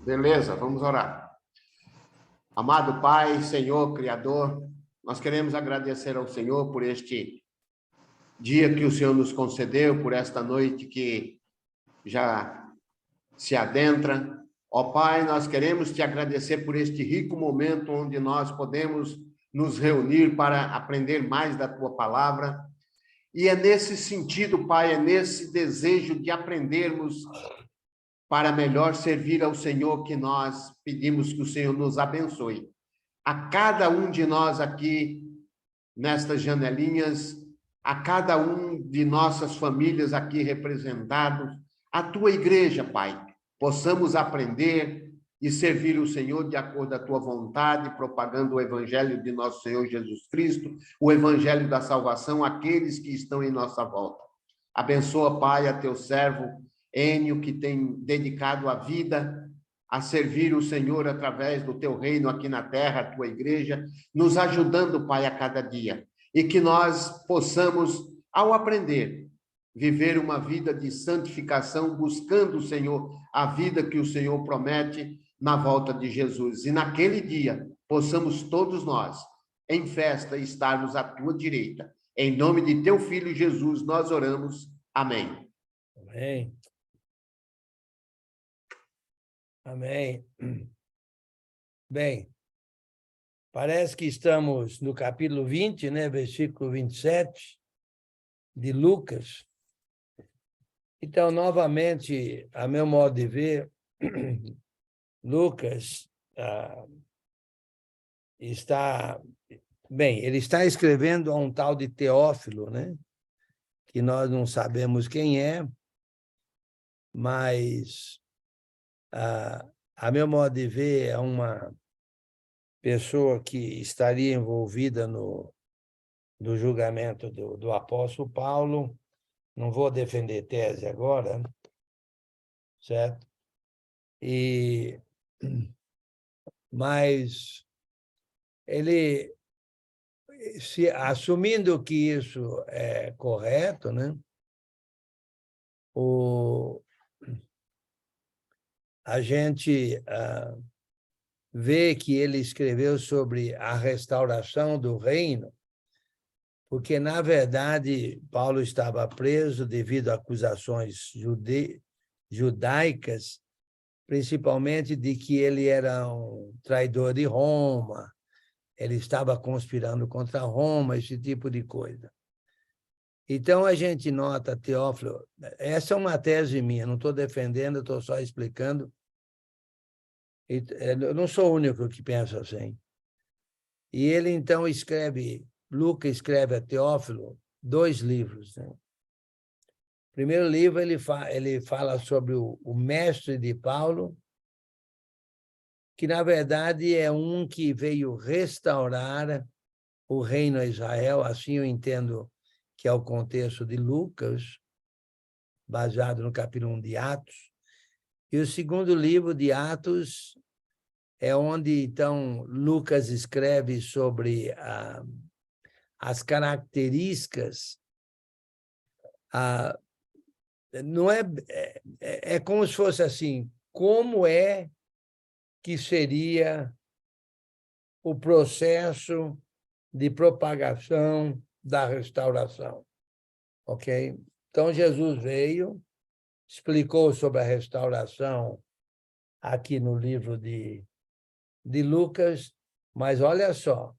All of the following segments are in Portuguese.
Beleza, vamos orar. Amado Pai, Senhor, Criador, nós queremos agradecer ao Senhor por este dia que o Senhor nos concedeu, por esta noite que já se adentra. Ó Pai, nós queremos te agradecer por este rico momento onde nós podemos nos reunir para aprender mais da tua palavra. E é nesse sentido, Pai, é nesse desejo de aprendermos para melhor servir ao Senhor que nós pedimos que o Senhor nos abençoe. A cada um de nós aqui, nestas janelinhas, a cada um de nossas famílias aqui representados, a tua igreja, Pai, possamos aprender e servir o Senhor de acordo com a tua vontade, propagando o evangelho de nosso Senhor Jesus Cristo, o evangelho da salvação àqueles que estão em nossa volta. Abençoa, Pai, a teu servo Enio, que tem dedicado a vida a servir o Senhor através do teu reino aqui na terra, a tua igreja, nos ajudando, Pai, a cada dia. E que nós possamos, ao aprender, viver uma vida de santificação, buscando o Senhor, a vida que o Senhor promete na volta de Jesus. E naquele dia, possamos todos nós, em festa, estarmos à tua direita. Em nome de teu Filho Jesus, nós oramos. Amém. Amém. Amém. Bem, parece que estamos no capítulo 20, né? Versículo 27 de Lucas. Então, novamente, a meu modo de ver, Lucas está... Bem, ele está escrevendo a um tal de Teófilo, né? Que nós não sabemos quem é, mas... a meu modo de ver, é uma pessoa que estaria envolvida no julgamento do apóstolo Paulo. Não vou defender tese agora, certo? Mas ele, assumindo que isso é correto, né? A gente vê que ele escreveu sobre a restauração do reino, porque, na verdade, Paulo estava preso devido a acusações judaicas, principalmente de que ele era um traidor de Roma, ele estava conspirando contra Roma, esse tipo de coisa. Então, a gente nota, Teófilo, essa é uma tese minha, não estou defendendo, estou só explicando. Eu não sou o único que pensa assim. E ele, então, Lucas escreve a Teófilo 2 livros. Né? O primeiro livro, ele fala sobre o mestre de Paulo, que, na verdade, é um que veio restaurar o reino a Israel, assim eu entendo que é o contexto de Lucas, baseado no capítulo 1 de Atos. E o segundo livro de Atos é onde, então, Lucas escreve sobre as características. Não é como se fosse assim, como é que seria o processo de propagação da restauração, ok? Então, Jesus veio, explicou sobre a restauração aqui no livro de Lucas, mas olha só,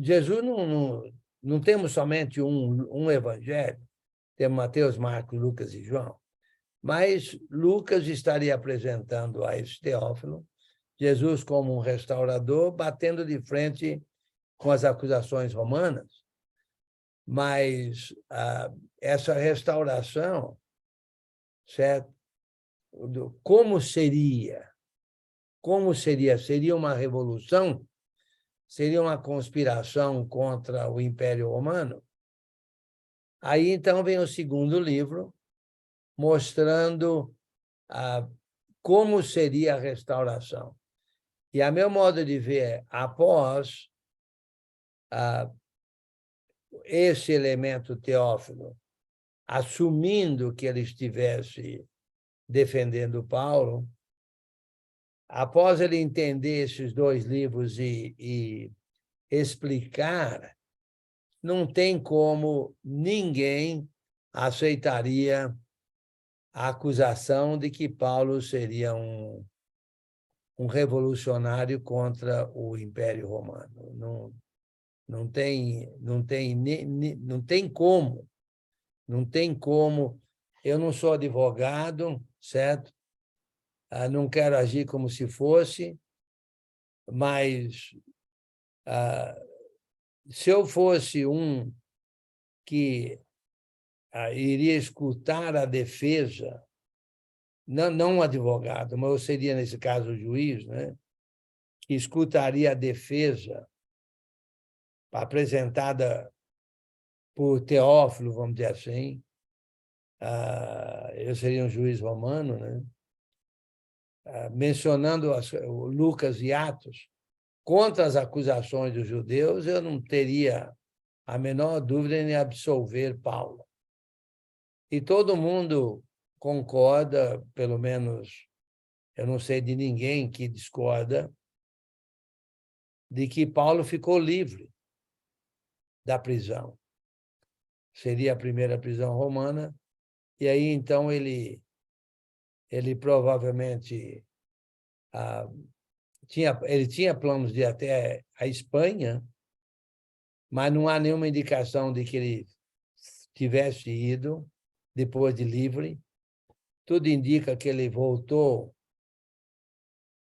Jesus não temos somente um evangelho, temos Mateus, Marcos, Lucas e João, mas Lucas estaria apresentando a esse Teófilo Jesus como um restaurador, batendo de frente com as acusações romanas, mas essa restauração, certo? Como seria? Como seria? Seria uma revolução? Seria uma conspiração contra o Império Romano? Aí, então, vem o segundo livro, mostrando como seria a restauração. E, a meu modo de ver, após esse elemento Teófilo, assumindo que ele estivesse defendendo Paulo, após ele entender esses dois livros e explicar, não tem como ninguém aceitaria a acusação de que Paulo seria um revolucionário contra o Império Romano. Não tem como. Não tem como. Eu não sou advogado, certo? Não quero agir como se fosse, mas se eu fosse um que iria escutar a defesa, não um advogado, mas eu seria, nesse caso, o juiz, né? Que escutaria a defesa apresentada por Teófilo, vamos dizer assim. Eu seria um juiz romano, né? Mencionando Lucas e Atos contra as acusações dos judeus, eu não teria a menor dúvida em absolver Paulo. E todo mundo concorda, pelo menos eu não sei de ninguém que discorda, de que Paulo ficou livre da prisão. Seria a primeira prisão romana, e aí então ele provavelmente tinha planos de ir até a Espanha, mas não há nenhuma indicação de que ele tivesse ido depois de livre. Tudo indica que ele voltou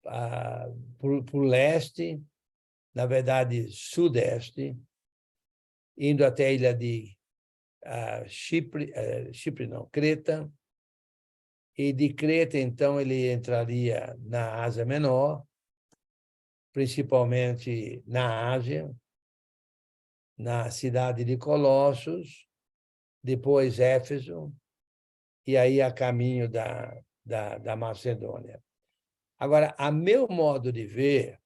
para o leste, na verdade, sudeste, indo até a ilha de Creta, e de Creta, então, ele entraria na Ásia Menor, principalmente na Ásia, na cidade de Colossos, depois Éfeso, e aí a caminho da Macedônia. Agora, a meu modo de ver,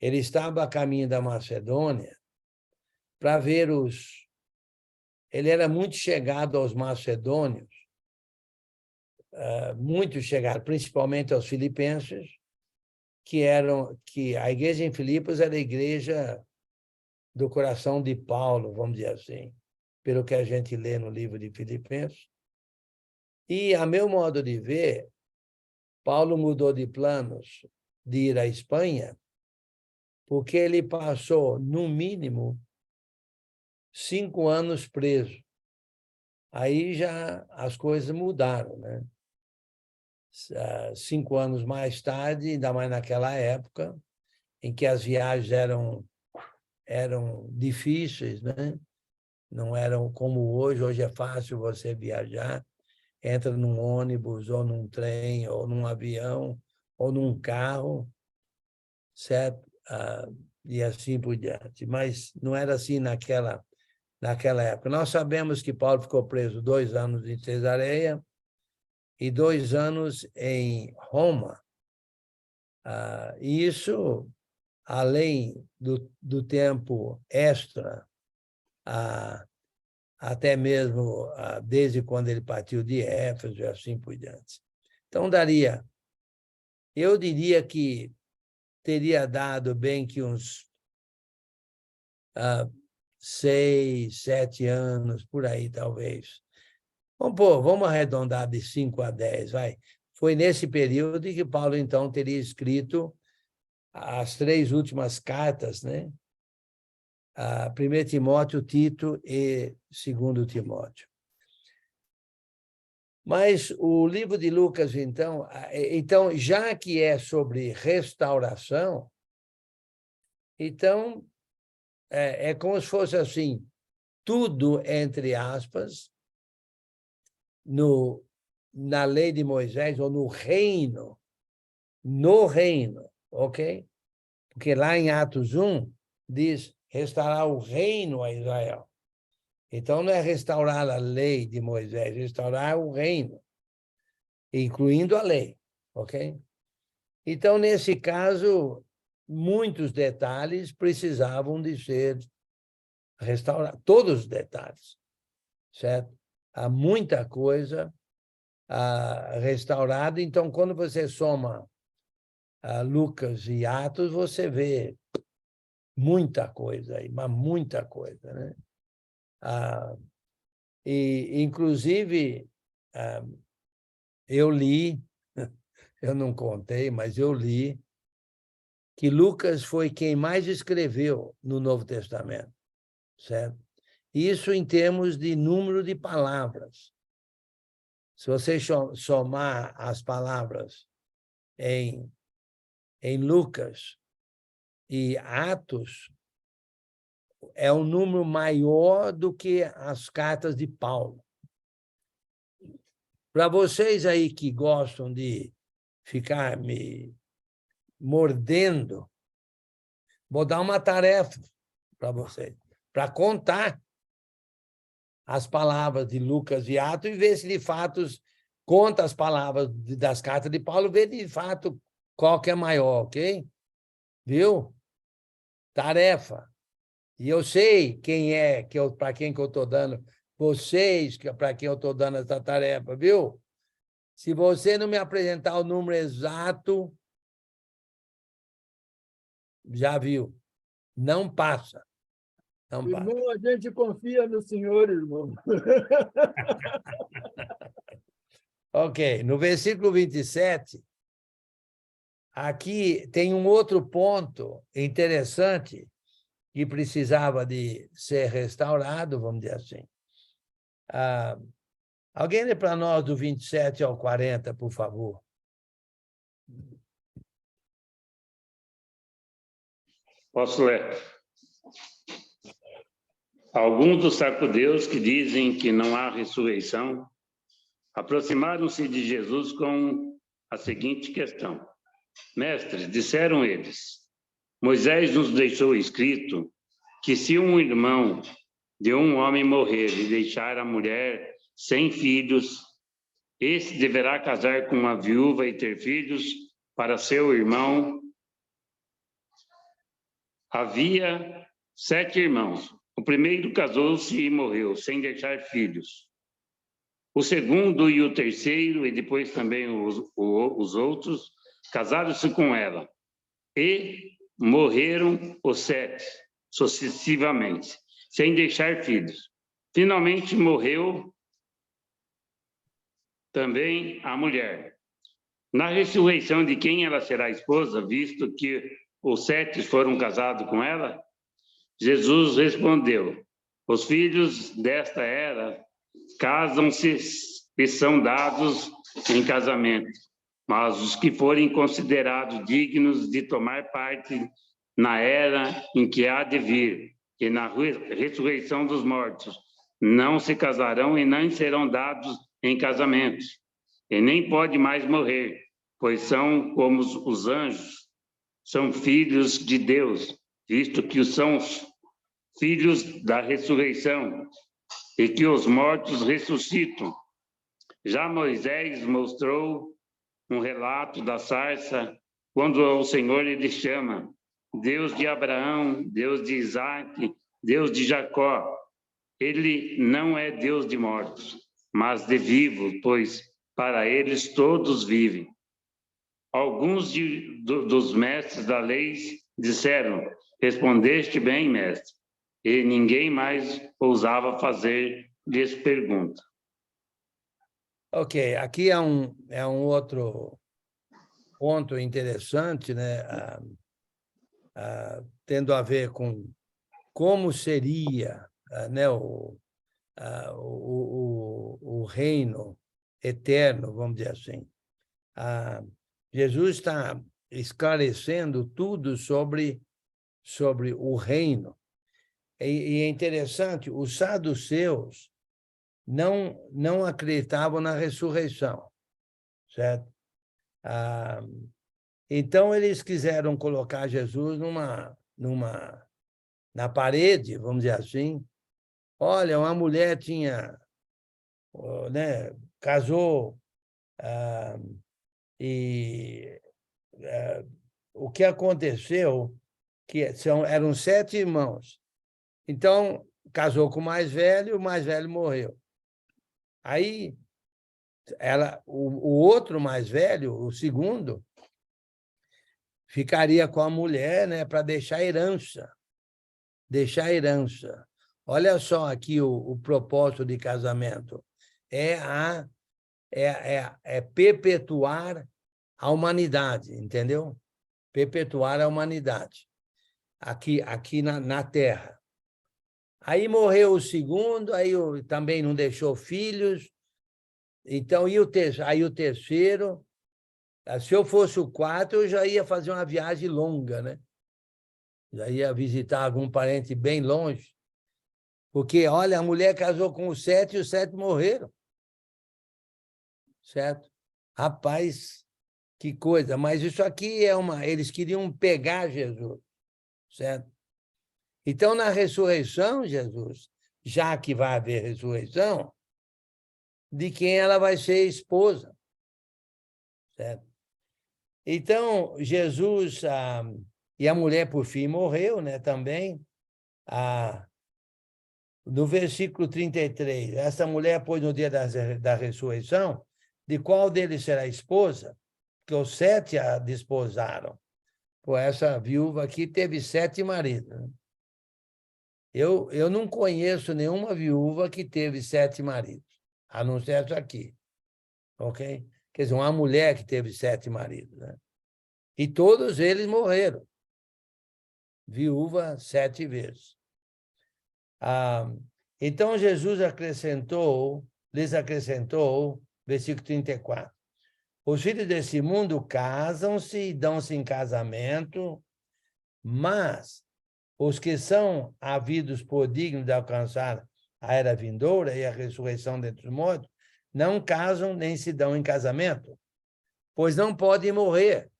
ele estava a caminho da Macedônia para ver Ele era muito chegado aos macedônios, muito chegado, principalmente aos filipenses, que a igreja em Filipos era a igreja do coração de Paulo, vamos dizer assim, pelo que a gente lê no livro de Filipenses. E, a meu modo de ver, Paulo mudou de planos de ir à Espanha, porque ele passou, no mínimo, 5 anos preso. Aí já as coisas mudaram, né? 5 anos mais tarde, ainda mais naquela época, em que as viagens eram difíceis, né? Não eram como hoje. Hoje é fácil você viajar, entra num ônibus, ou num trem, ou num avião, ou num carro, certo? E assim por diante. Mas não era assim naquela época. Nós sabemos que Paulo ficou preso 2 anos em Cesareia e 2 anos em Roma. E isso, além do tempo extra, até mesmo desde quando ele partiu de Éfeso e assim por diante. Então, eu diria que teria dado bem que uns 6, 7 anos, por aí, talvez. Vamos arredondar de 5 a 10, vai. Foi nesse período em que Paulo, então, teria escrito as 3 últimas cartas, né? 1 Timóteo, Tito e 2 Timóteo. Mas o livro de Lucas, então, já que é sobre restauração, então é como se fosse assim, tudo, entre aspas, na lei de Moisés, ou no reino, ok? Porque lá em Atos 1, diz restaurar o reino a Israel. Então, não é restaurar a lei de Moisés, restaurar o reino, incluindo a lei, ok? Então, nesse caso, muitos detalhes precisavam de ser restaurar todos os detalhes, certo? Há muita coisa restaurada. Então, quando você soma Lucas e Atos, você vê muita coisa aí, mas muita coisa, né? E, inclusive, eu li, eu não contei, mas eu li que Lucas foi quem mais escreveu no Novo Testamento, certo? Isso em termos de número de palavras. Se você somar as palavras em Lucas e Atos, é um número maior do que as cartas de Paulo. Para vocês aí que gostam de ficar me mordendo, vou dar uma tarefa para vocês, para contar as palavras de Lucas e Atos e ver se de fato conta as palavras das cartas de Paulo, ver de fato qual que é maior, ok? Viu? Tarefa. E eu sei quem é, para quem que eu estou dando, vocês, para quem eu estou dando essa tarefa, viu? Se você não me apresentar o número exato, já viu, não passa. Não passa. Irmão, a gente confia no Senhor, irmão. Ok, no versículo 27, aqui tem um outro ponto interessante que precisava de ser restaurado, vamos dizer assim. Alguém lê para nós do 27 ao 40, por favor. Posso ler? Alguns dos sacudeus que dizem que não há ressurreição aproximaram-se de Jesus com a seguinte questão: Mestre, disseram eles, Moisés nos deixou escrito que se um irmão de um homem morrer e deixar a mulher sem filhos, esse deverá casar com uma viúva e ter filhos para seu irmão. Havia 7 irmãos. O primeiro casou-se e morreu, sem deixar filhos. O segundo e o terceiro, e depois também os outros, casaram-se com ela. E morreram os 7, sucessivamente, sem deixar filhos. Finalmente morreu também a mulher. Na ressurreição de quem ela será esposa, visto que os 7 foram casados com ela? Jesus respondeu, os filhos desta era casam-se e são dados em casamento, mas os que forem considerados dignos de tomar parte na era em que há de vir, e na ressurreição dos mortos, não se casarão e nem serão dados em casamento, e nem pode mais morrer, pois são como os anjos, são filhos de Deus, visto que são filhos da ressurreição, e que os mortos ressuscitam. Já Moisés mostrou um relato da sarça, quando o Senhor lhe chama, Deus de Abraão, Deus de Isaque, Deus de Jacó. Ele não é Deus de mortos, mas de vivos, pois para eles todos vivem. Alguns dos mestres da lei disseram, respondeste bem, mestre, e ninguém mais ousava fazer-lhes pergunta. Ok, aqui é um outro ponto interessante, né? Tendo a ver com como seria né, o reino eterno, vamos dizer assim. Jesus está esclarecendo tudo sobre o reino. E é interessante, os saduceus não acreditavam na ressurreição, certo? Então, eles quiseram colocar Jesus na parede, vamos dizer assim. Olha, uma mulher né, casou, e o que aconteceu, que eram 7 irmãos, Então, casou com o mais velho morreu. Aí, o outro mais velho, o segundo, ficaria com a mulher, né, para deixar herança. Deixar herança. Olha só aqui o propósito de casamento. É perpetuar a humanidade, entendeu? Perpetuar a humanidade aqui na Terra. Aí morreu o segundo, aí também não deixou filhos. Então, aí o terceiro, se eu fosse o quarto, eu já ia fazer uma viagem longa, né? Já ia visitar algum parente bem longe. Porque, olha, a mulher casou com os 7 e os 7 morreram. Certo? Rapaz, que coisa. Mas isso aqui eles queriam pegar Jesus. Certo? Então, na ressurreição, Jesus, já que vai haver ressurreição, de quem ela vai ser esposa. Certo? Então, Jesus, e a mulher, por fim, morreu, né, também. No versículo 33, essa mulher, pois, no dia da ressurreição, de qual deles será esposa? Porque os 7 a desposaram. Pô, essa viúva aqui teve 7 maridos. Eu não conheço nenhuma viúva que teve 7 maridos, a não ser essa aqui. Ok? Quer dizer, uma mulher que teve 7 maridos. Né? E todos eles morreram. Viúva 7 vezes. Então, Jesus lhes acrescentou, versículo 34, os filhos desse mundo casam-se e dão-se em casamento, mas os que são havidos por dignos de alcançar a era vindoura e a ressurreição dentre os mortos, não casam nem se dão em casamento, pois não podem morrer.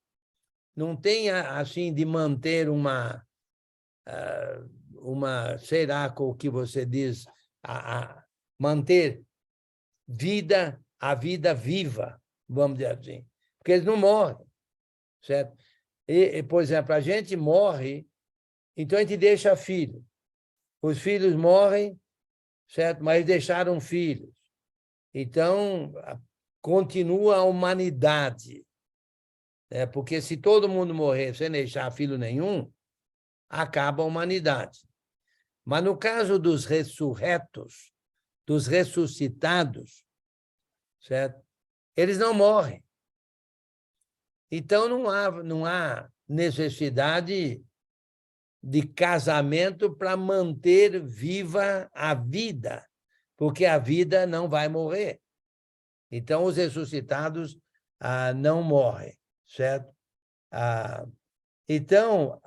Não tem, assim, de manter sei lá o que você diz, manter a vida viva, vamos dizer assim, porque eles não morrem, certo? Por exemplo, a gente morre, então a gente deixa filho. Os filhos morrem, certo? Mas deixaram filhos. Então, continua a humanidade. Porque se todo mundo morrer sem deixar filho nenhum, acaba a humanidade. Mas no caso dos ressurretos, dos ressuscitados, certo? Eles não morrem. Então, não há necessidade de casamento para manter viva a vida, porque a vida não vai morrer. Então, os ressuscitados não morrem, certo? Então,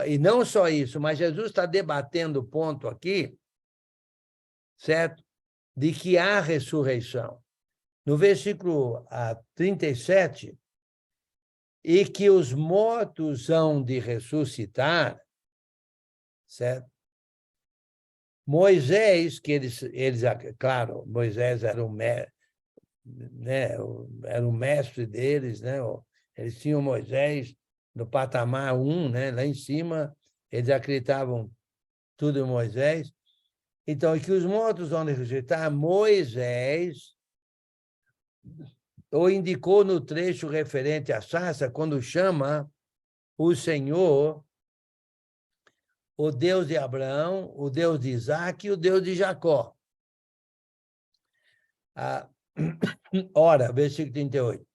e não só isso, mas Jesus está debatendo o ponto aqui, certo? De que há ressurreição. No versículo 37, e que os mortos hão de ressuscitar, certo? Moisés, que eles claro, Moisés era era o mestre deles, né? Eles tinham Moisés no patamar 1, né? Lá em cima, eles acreditavam tudo em Moisés. Então, que os mortos vão ressuscitar, Moisés o indicou no trecho referente à sarça, quando chama o Senhor, o Deus de Abraão, o Deus de Isaac e o Deus de Jacó. Ora, versículo 38.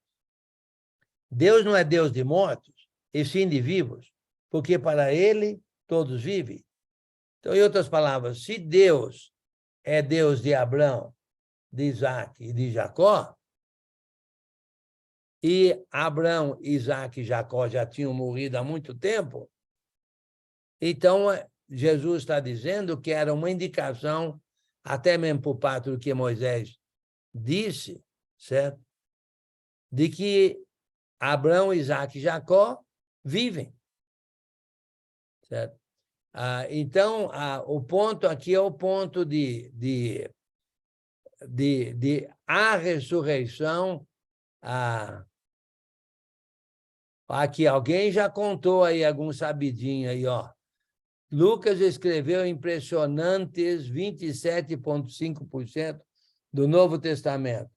Deus não é Deus de mortos, e sim de vivos, porque para ele todos vivem. Então, em outras palavras, se Deus é Deus de Abraão, de Isaac e de Jacó, e Abraão, Isaac e Jacó já tinham morrido há muito tempo, então Jesus está dizendo que era uma indicação, até mesmo por parte do que Moisés disse, certo? De que Abraão, Isaac e Jacó vivem, certo? Então, o ponto aqui é o ponto de a ressurreição. Aqui, alguém já contou aí algum sabidinho aí, ó. Lucas escreveu impressionantes 27,5% do Novo Testamento.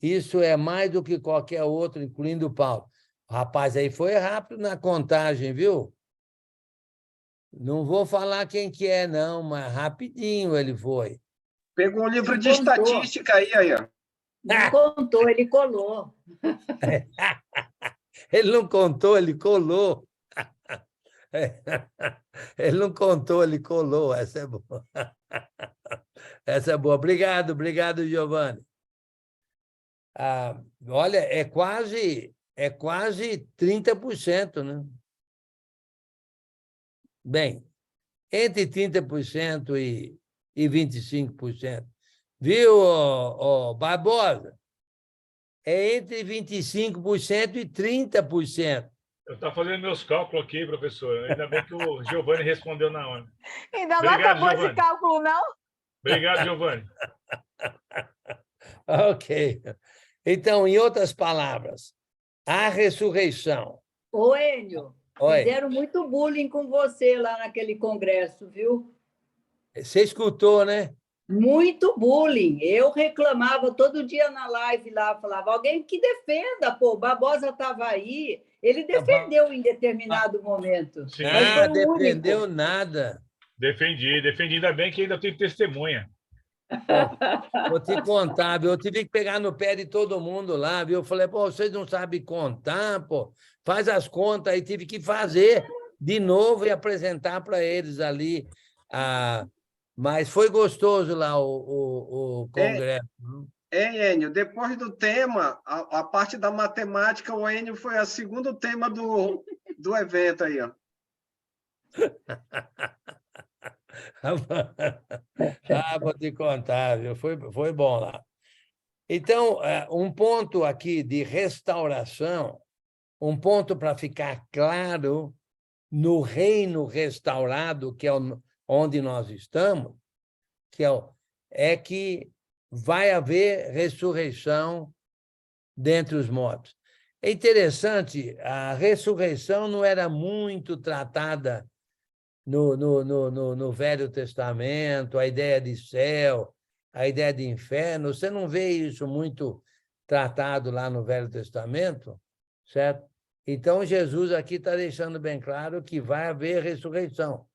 Isso é mais do que qualquer outro, incluindo Paulo. O rapaz aí foi rápido na contagem, viu? Não vou falar quem que é, não, mas rapidinho ele foi. Pegou um livro Ele de contou. estatística aí, ó. Não contou, ele colou. Ele não contou, ele colou. Ele não contou, ele colou. Essa é boa. Essa é boa. Obrigado, Giovanni. Olha, é quase 30%, né? Bem, entre 30% e 25%. Viu, Barbosa? É entre 25% e 30%. Eu estou fazendo meus cálculos aqui, professor. Ainda bem que o Giovanni respondeu na hora. Ainda não Obrigado, acabou Giovanni. esse cálculo, não? Obrigado, Giovanni. Ok. Então, em outras palavras, a ressurreição. Ô, Enio, Oi. fizeram muito bullying com você lá naquele congresso, viu? Você escutou, né? Muito bullying. Eu reclamava todo dia na live lá, falava, alguém que defenda, pô, o Barbosa estava aí, ele defendeu em determinado momento. Sim. Mas foi o Defendeu único. nada. Defendi. Ainda bem que ainda tem testemunha. Vou te contar, viu? Eu tive que pegar no pé de todo mundo lá, viu? Eu falei, pô, vocês não sabem contar, pô. Faz as contas aí, tive que fazer de novo e apresentar para eles ali. Mas foi gostoso lá o congresso. Enio, depois do tema, a parte da matemática, o Enio foi o segundo tema do evento aí, ó. Vou te contar, viu? Foi bom lá. Então, um ponto aqui de restauração, um ponto para ficar claro no reino restaurado, que é onde nós estamos, é que vai haver ressurreição dentre os mortos. É interessante, a ressurreição não era muito tratada no Velho Testamento, a ideia de céu, a ideia de inferno. Você não vê isso muito tratado lá no Velho Testamento, certo? Então, Jesus aqui está deixando bem claro que vai haver ressurreição,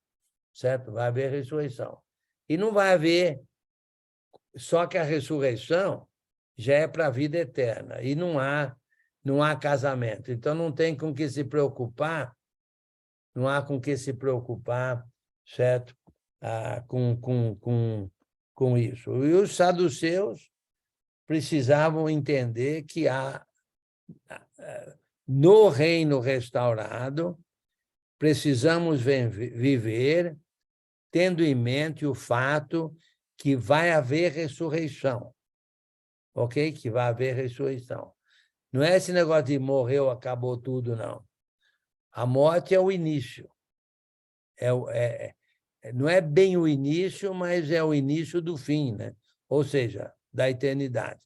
certo? Vai haver ressurreição. E não vai haver, só que a ressurreição já é para a vida eterna, e não há casamento. Então, não tem com que se preocupar, não há com que se preocupar, certo? Com isso. E os saduceus precisavam entender que no reino restaurado, precisamos viver tendo em mente o fato que vai haver ressurreição, ok? Que vai haver ressurreição. Não é esse negócio de morreu, acabou tudo, não. A morte é o início. Não é bem o início, mas é o início do fim, né? Ou seja, da eternidade.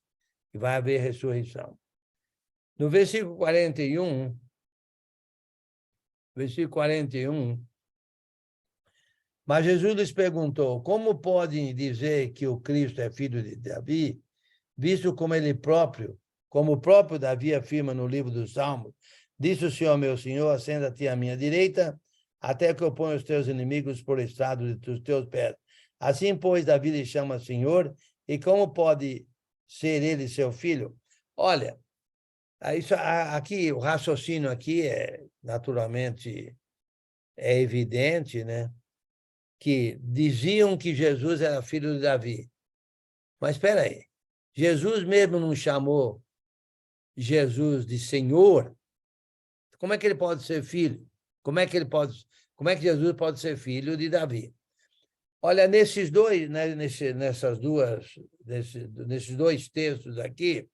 E vai haver ressurreição. No versículo 41, mas Jesus lhes perguntou, como podem dizer que o Cristo é filho de Davi, visto como o próprio Davi afirma no livro dos Salmos, disse o Senhor, meu Senhor, assenta-te à minha direita, até que eu ponha os teus inimigos por estrado dos teus pés. Assim, pois, Davi lhe chama Senhor, e como pode ser ele seu filho? Olha, aqui, o raciocínio aqui naturalmente, é evidente, né? Que diziam que Jesus era filho de Davi. Mas espera aí, Jesus mesmo não chamou Jesus de Senhor? Como é que ele pode ser filho? Como é que Jesus pode ser filho de Davi? Olha, nesses dois textos aqui,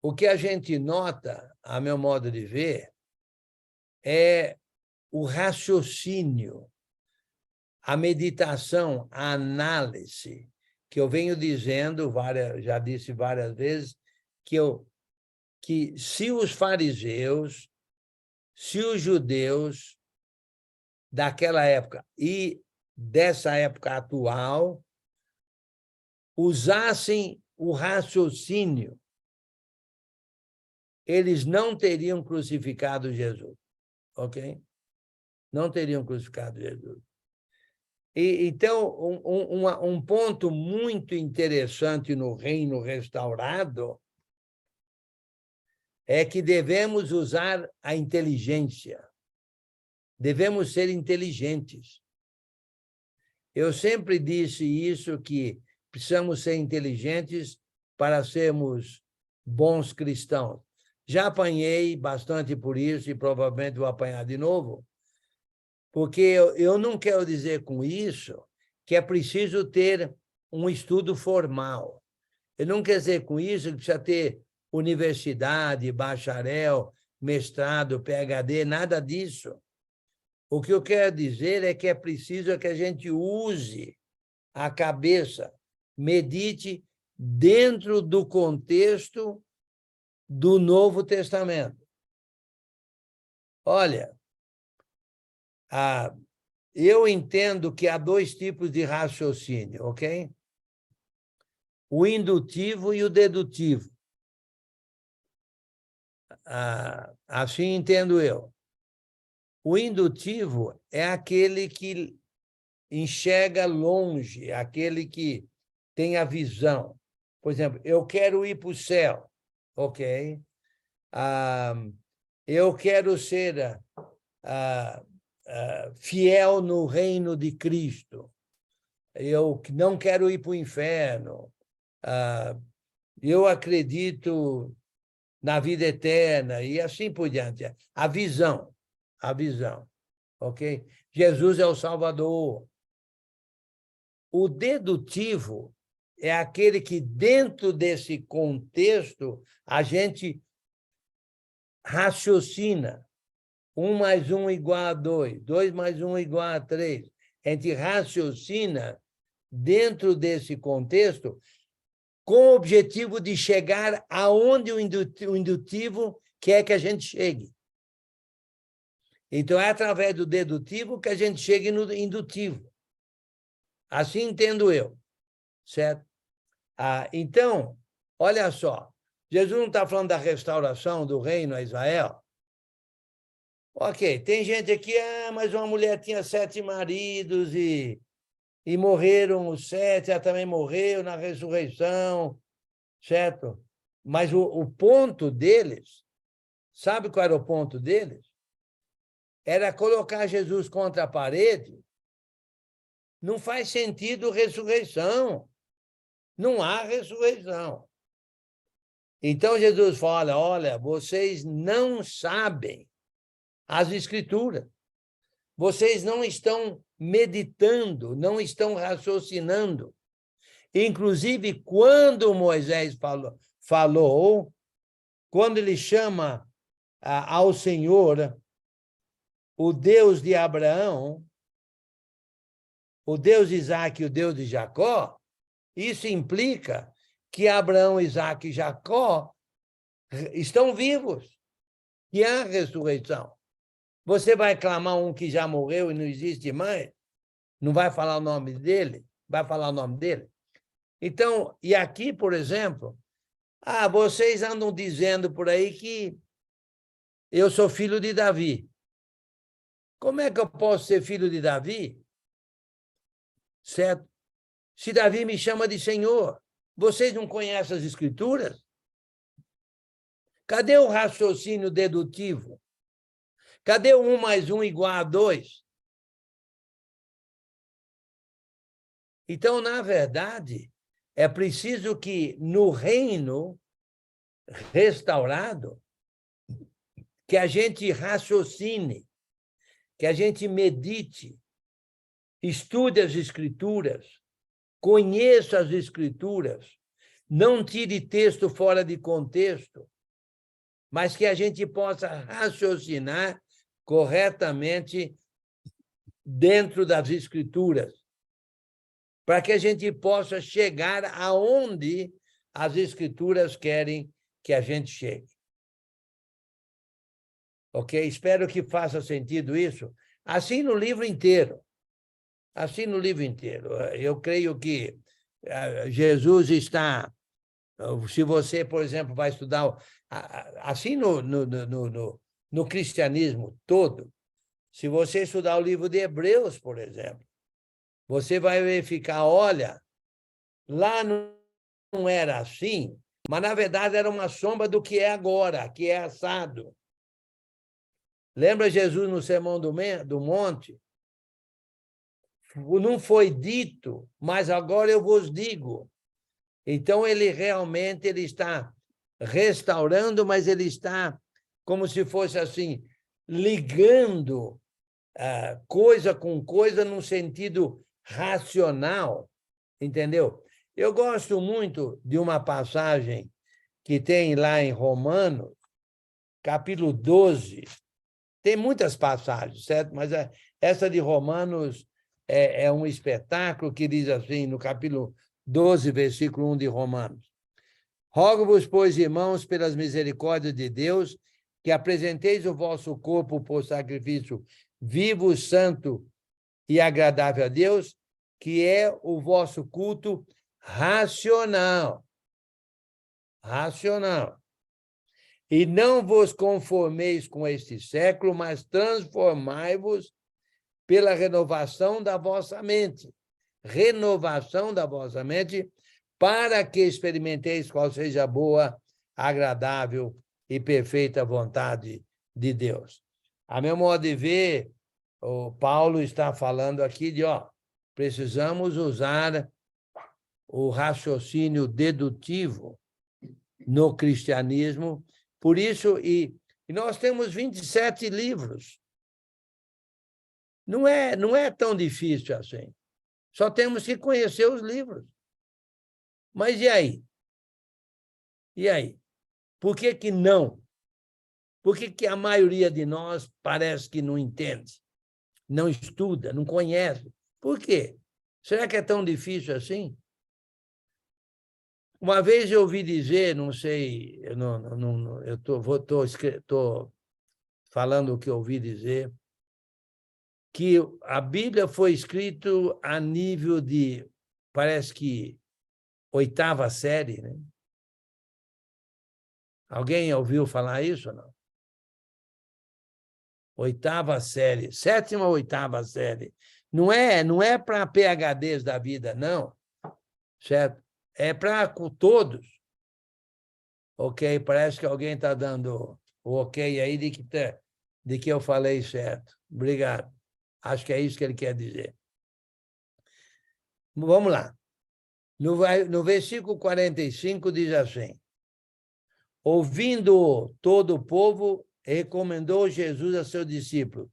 o que a gente nota, a meu modo de ver, é o raciocínio, a meditação, a análise, que eu venho dizendo, já disse várias vezes, que se os fariseus, se os judeus daquela época e dessa época atual usassem o raciocínio, eles não teriam crucificado Jesus, ok? Não teriam crucificado Jesus. Então, um ponto muito interessante no reino restaurado é que devemos usar a inteligência. Devemos ser inteligentes. Eu sempre disse isso, que precisamos ser inteligentes para sermos bons cristãos. Já apanhei bastante por isso e provavelmente vou apanhar de novo, porque eu não quero dizer com isso que é preciso ter um estudo formal. Eu não quero dizer com isso que precisa ter universidade, bacharel, mestrado, PhD, nada disso. O que eu quero dizer é que é preciso que a gente use a cabeça, medite dentro do contexto do Novo Testamento. Olha, eu entendo que há dois tipos de raciocínio, ok? O indutivo e o dedutivo. Assim entendo eu. O indutivo é aquele que enxerga longe, aquele que tem a visão. Por exemplo, eu quero ir para o céu, ok? Eu quero ser fiel no reino de Cristo. Eu não quero ir para o inferno. Eu acredito na vida eterna e assim por diante. A visão, ok? Jesus é o Salvador. O dedutivo é aquele que, dentro desse contexto, a gente raciocina. 1 mais 1 igual a 2, 2 mais 1 igual a 3. A gente raciocina dentro desse contexto com o objetivo de chegar aonde o indutivo quer que a gente chegue. Então, é através do dedutivo que a gente chega no indutivo. Assim entendo eu, certo? Então, olha só, Jesus não está falando da restauração do reino a Israel? Ok, tem gente aqui, mas uma mulher tinha 7 maridos e morreram os 7, ela também morreu na ressurreição, certo? Mas o ponto deles, sabe qual era o ponto deles? Era colocar Jesus contra a parede. Não faz sentido ressurreição. Não há ressurreição. Então Jesus fala, olha, vocês não sabem as Escrituras. Vocês não estão meditando, não estão raciocinando. Inclusive, quando Moisés falou, quando ele chama ao Senhor, o Deus de Abraão, o Deus de Isaac e o Deus de Jacó, isso implica que Abraão, Isaac e Jacó estão vivos, que há ressurreição. Você vai clamar um que já morreu e não existe mais? Não vai falar o nome dele? Vai falar o nome dele? Então, e aqui, por exemplo, vocês andam dizendo por aí que eu sou filho de Davi. Como é que eu posso ser filho de Davi? Certo? Se Davi me chama de Senhor, vocês não conhecem as Escrituras? Cadê o raciocínio dedutivo? Cadê o 1 mais 1 igual a 2? Então, na verdade, é preciso que no reino restaurado, que a gente raciocine, que a gente medite, estude as Escrituras, conheça as Escrituras, não tire texto fora de contexto, mas que a gente possa raciocinar corretamente dentro das Escrituras, para que a gente possa chegar aonde as Escrituras querem que a gente chegue. Ok? Espero que faça sentido isso. Assim no livro inteiro. Assim no livro inteiro. Eu creio que Jesus está... Se você, por exemplo, vai estudar... Assim no cristianismo todo, se você estudar o livro de Hebreus, por exemplo, você vai verificar, olha, lá não era assim, mas, na verdade, era uma sombra do que é agora, que é assado. Lembra Jesus no Sermão do Monte? Não foi dito, mas agora eu vos digo. Então, ele realmente está restaurando, mas ele está como se fosse assim, ligando coisa com coisa num sentido racional, entendeu? Eu gosto muito de uma passagem que tem lá em Romanos, capítulo 12. Tem muitas passagens, certo? Mas essa de Romanos é um espetáculo que diz assim, no capítulo 12, versículo 1 de Romanos. Rogo-vos, pois, irmãos, pelas misericórdias de Deus, que apresenteis o vosso corpo por sacrifício vivo, santo e agradável a Deus, que é o vosso culto racional. Racional. E não vos conformeis com este século, mas transformai-vos pela renovação da vossa mente. Renovação da vossa mente, para que experimenteis qual seja a boa, agradável e perfeita vontade de Deus. A meu modo de ver, o Paulo está falando aqui de, precisamos usar o raciocínio dedutivo no cristianismo. Por isso, e nós temos 27 livros. Não é tão difícil assim. Só temos que conhecer os livros. Mas e aí? E aí? Por que que não? Por que que a maioria de nós parece que não entende, não estuda, não conhece? Por quê? Será que é tão difícil assim? Uma vez eu ouvi dizer, não sei, eu estou falando o que eu ouvi dizer, que a Bíblia foi escrita a nível de, parece que, 8ª série, né? Alguém ouviu falar isso ou não? 8ª série, 7ª ou 8ª série. Não é para PhDs da vida, não. Certo? É para todos. Ok? Parece que alguém está dando o ok aí de que eu falei certo. Obrigado. Acho que é isso que ele quer dizer. Vamos lá. No versículo 45 diz assim: ouvindo todo o povo, recomendou Jesus a seus discípulos: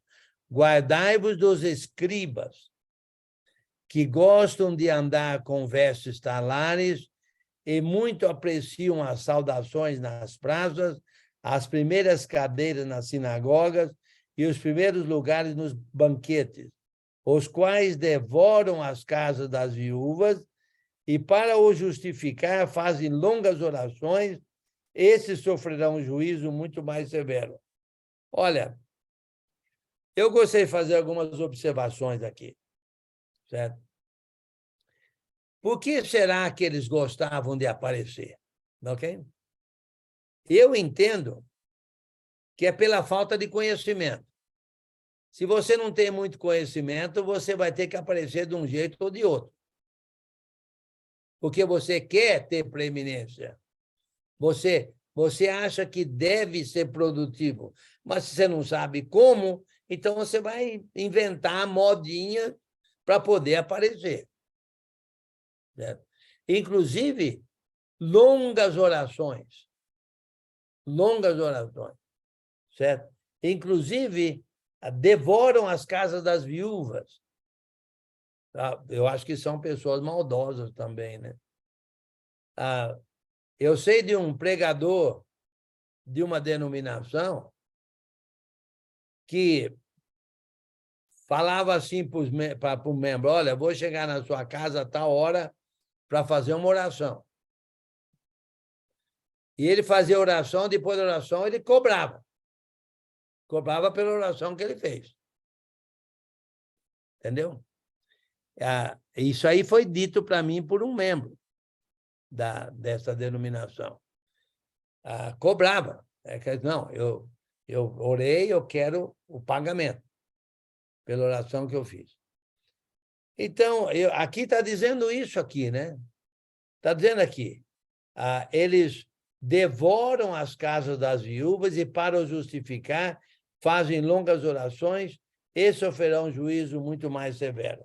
guardai-vos dos escribas, que gostam de andar com vestes talares e muito apreciam as saudações nas praças, as primeiras cadeiras nas sinagogas e os primeiros lugares nos banquetes, os quais devoram as casas das viúvas e, para o justificar, fazem longas orações. Esses sofrerão um juízo muito mais severo. Olha, eu gostaria de fazer algumas observações aqui, certo? Por que será que eles gostavam de aparecer? Ok? Eu entendo que é pela falta de conhecimento. Se você não tem muito conhecimento, você vai ter que aparecer de um jeito ou de outro. Porque você quer ter preeminência. Você acha que deve ser produtivo, mas se você não sabe como, então você vai inventar modinha para poder aparecer. Certo? Inclusive, longas orações. Longas orações. Certo? Inclusive, devoram as casas das viúvas. Eu acho que são pessoas maldosas também, né? Eu sei de um pregador de uma denominação que falava assim para o membro: olha, vou chegar na sua casa a tal hora para fazer uma oração. E ele fazia oração, depois da oração ele cobrava. Cobrava pela oração que ele fez. entendeu? Isso aí foi dito para mim por um membro dessa denominação. Cobrava. Não, eu orei, eu quero o pagamento pela oração que eu fiz. Então, aqui está dizendo isso aqui, né? Está dizendo aqui, eles devoram as casas das viúvas e, para o justificar, fazem longas orações e sofrerão juízo muito mais severo.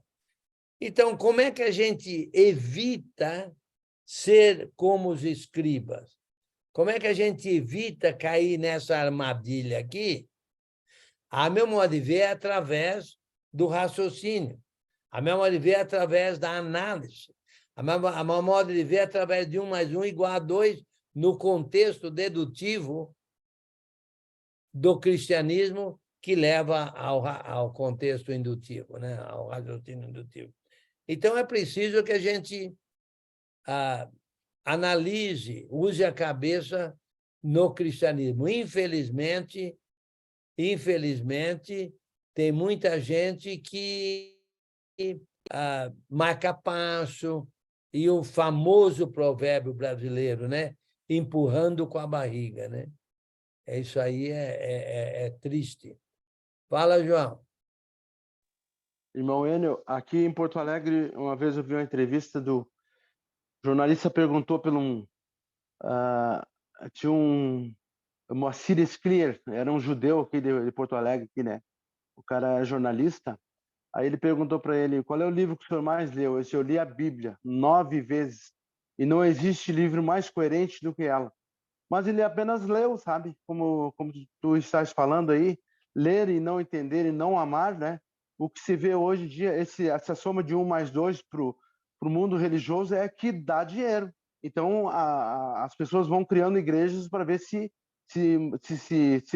Então, como é que a gente evita ser como os escribas? Como é que a gente evita cair nessa armadilha aqui? A meu modo de ver, é através do raciocínio. A meu modo de ver, é através da análise. A meu modo de ver, é através de 1 mais 1 igual a 2, no contexto dedutivo do cristianismo, que leva ao contexto indutivo, né? Ao raciocínio indutivo. Então, é preciso que a gente analise, use a cabeça no cristianismo. Infelizmente, tem muita gente que marca passo, e o famoso provérbio brasileiro, né? Empurrando com a barriga, né? Isso aí é triste. Fala, João. Irmão Enio, aqui em Porto Alegre, uma vez eu vi uma entrevista do jornalista, perguntou tinha um Moacir Sclier, era um judeu aqui de Porto Alegre, aqui, né? O cara é jornalista. Aí ele perguntou para ele, qual é o livro que o senhor mais leu? Eu li a Bíblia 9 vezes, e não existe livro mais coerente do que ela. Mas ele apenas leu, sabe? Como tu estás falando aí, ler e não entender e não amar, né? O que se vê hoje em dia, essa soma de 1 mais 2 para o mundo religioso é que dá dinheiro. Então, as pessoas vão criando igrejas para ver se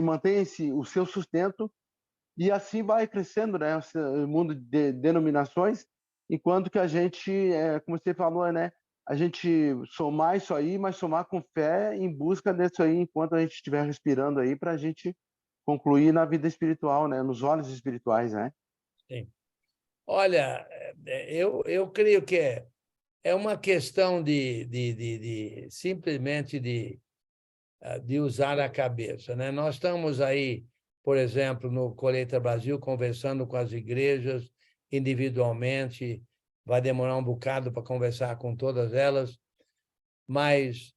mantém o seu sustento, e assim vai crescendo, né? O mundo de denominações, enquanto que a gente, como você falou, né? A gente somar isso aí, mas somar com fé em busca disso aí, enquanto a gente estiver respirando aí, para a gente concluir na vida espiritual, né? Nos olhos espirituais, né? Sim. Olha, eu creio que é uma questão simplesmente de usar a cabeça, né? Nós estamos aí, por exemplo, no Colheita Brasil, conversando com as igrejas individualmente. Vai demorar um bocado para conversar com todas elas, mas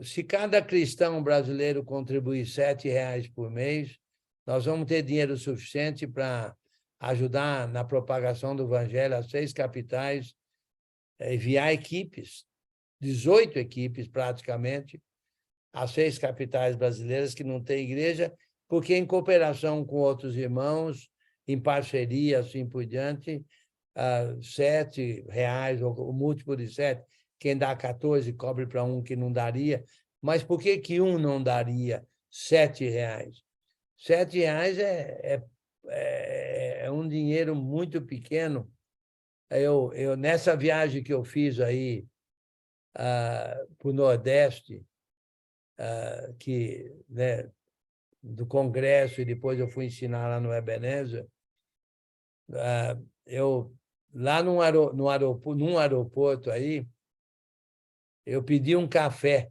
se cada cristão brasileiro contribuir R$7 por mês, nós vamos ter dinheiro suficiente para ajudar na propagação do evangelho às 6 capitais, enviar equipes, 18 equipes praticamente, às 6 capitais brasileiras que não têm igreja, porque em cooperação com outros irmãos, em parceria, assim por diante, R$7, o múltiplo de 7, quem dá 14 cobre para um que não daria. Mas por que um não daria R$7? R$7 é um dinheiro muito pequeno. Nessa viagem que eu fiz aí para o Nordeste, né, do Congresso, e depois eu fui ensinar lá no Ebenezer, lá num aeroporto aí, eu pedi um café.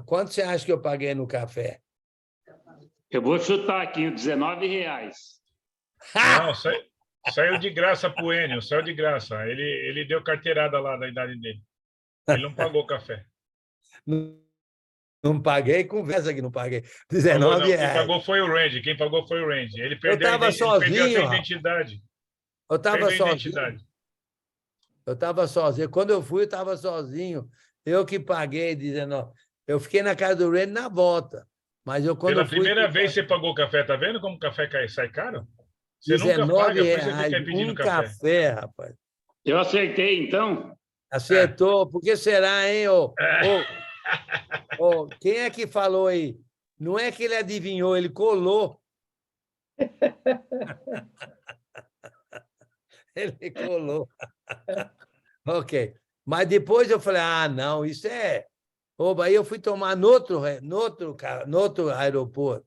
Quanto você acha que eu paguei no café? Eu vou chutar aqui, R$19. Não, saiu de graça para o Enio, saiu de graça. Ele deu carteirada lá da idade dele. Ele não pagou o café. Não paguei, conversa que não paguei. R$19. Quem pagou foi o Randy. Ele perdeu a identidade. Eu estava sozinho. Eu estava sozinho. Quando eu fui, eu estava sozinho. Eu que paguei R$19. Eu fiquei na casa do Randy na volta. Mas Pela primeira vez você pagou o café, tá vendo como o café sai caro? Você nunca paga, por isso você fica pedindo café, rapaz. Eu acertei, então? Acertou. Por que será, hein? Quem é que falou aí? Não é que ele adivinhou, ele colou. Ele colou. Ok. Mas depois eu falei, não, isso é... Aí eu fui tomar no outro aeroporto.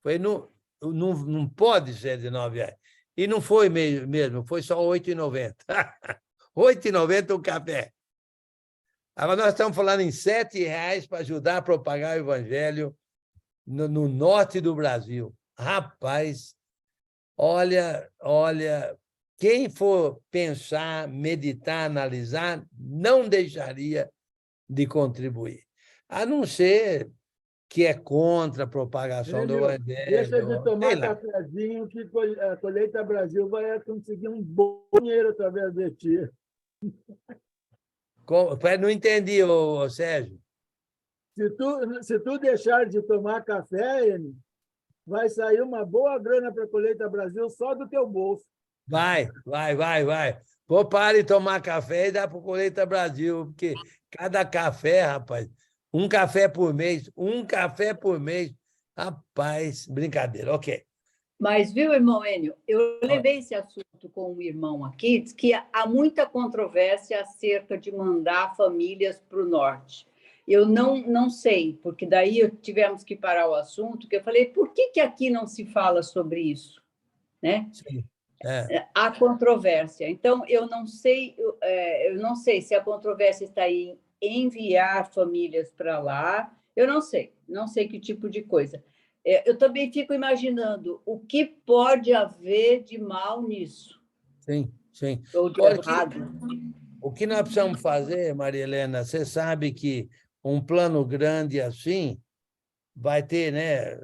Foi não pode ser de R$9. E não foi mesmo, foi só R$ 8,90. R$ 8,90 um café. Agora nós estamos falando em R$ 7 para ajudar a propagar o evangelho no norte do Brasil. Rapaz, olha, quem for pensar, meditar, analisar, não deixaria de contribuir. A não ser que é contra a propagação do evangelho. Deixa de tomar sei lá. cafezinho, que a Colheita Brasil vai conseguir um bom dinheiro através de ti. Não entendi, Sérgio. Se tu deixar de tomar café, Enio, vai sair uma boa grana para a Colheita Brasil só do teu bolso. Vai. Vou parar de tomar café e dar para o Colheita Brasil, porque cada café, rapaz, um café por mês. Rapaz, brincadeira, ok. Mas, viu, irmão Enio, eu levei esse assunto com um irmão aqui, diz que há muita controvérsia acerca de mandar famílias para o norte. Eu não sei, porque daí tivemos que parar o assunto, que eu falei, por que aqui não se fala sobre isso? Né? Sim. Há controvérsia. Então, eu não sei se a controvérsia está em enviar famílias para lá, eu não sei que tipo de coisa. Eu também fico imaginando o que pode haver de mal nisso. Sim. Ou de errado. O que nós precisamos fazer, Maria Helena, você sabe que um plano grande assim vai ter, né?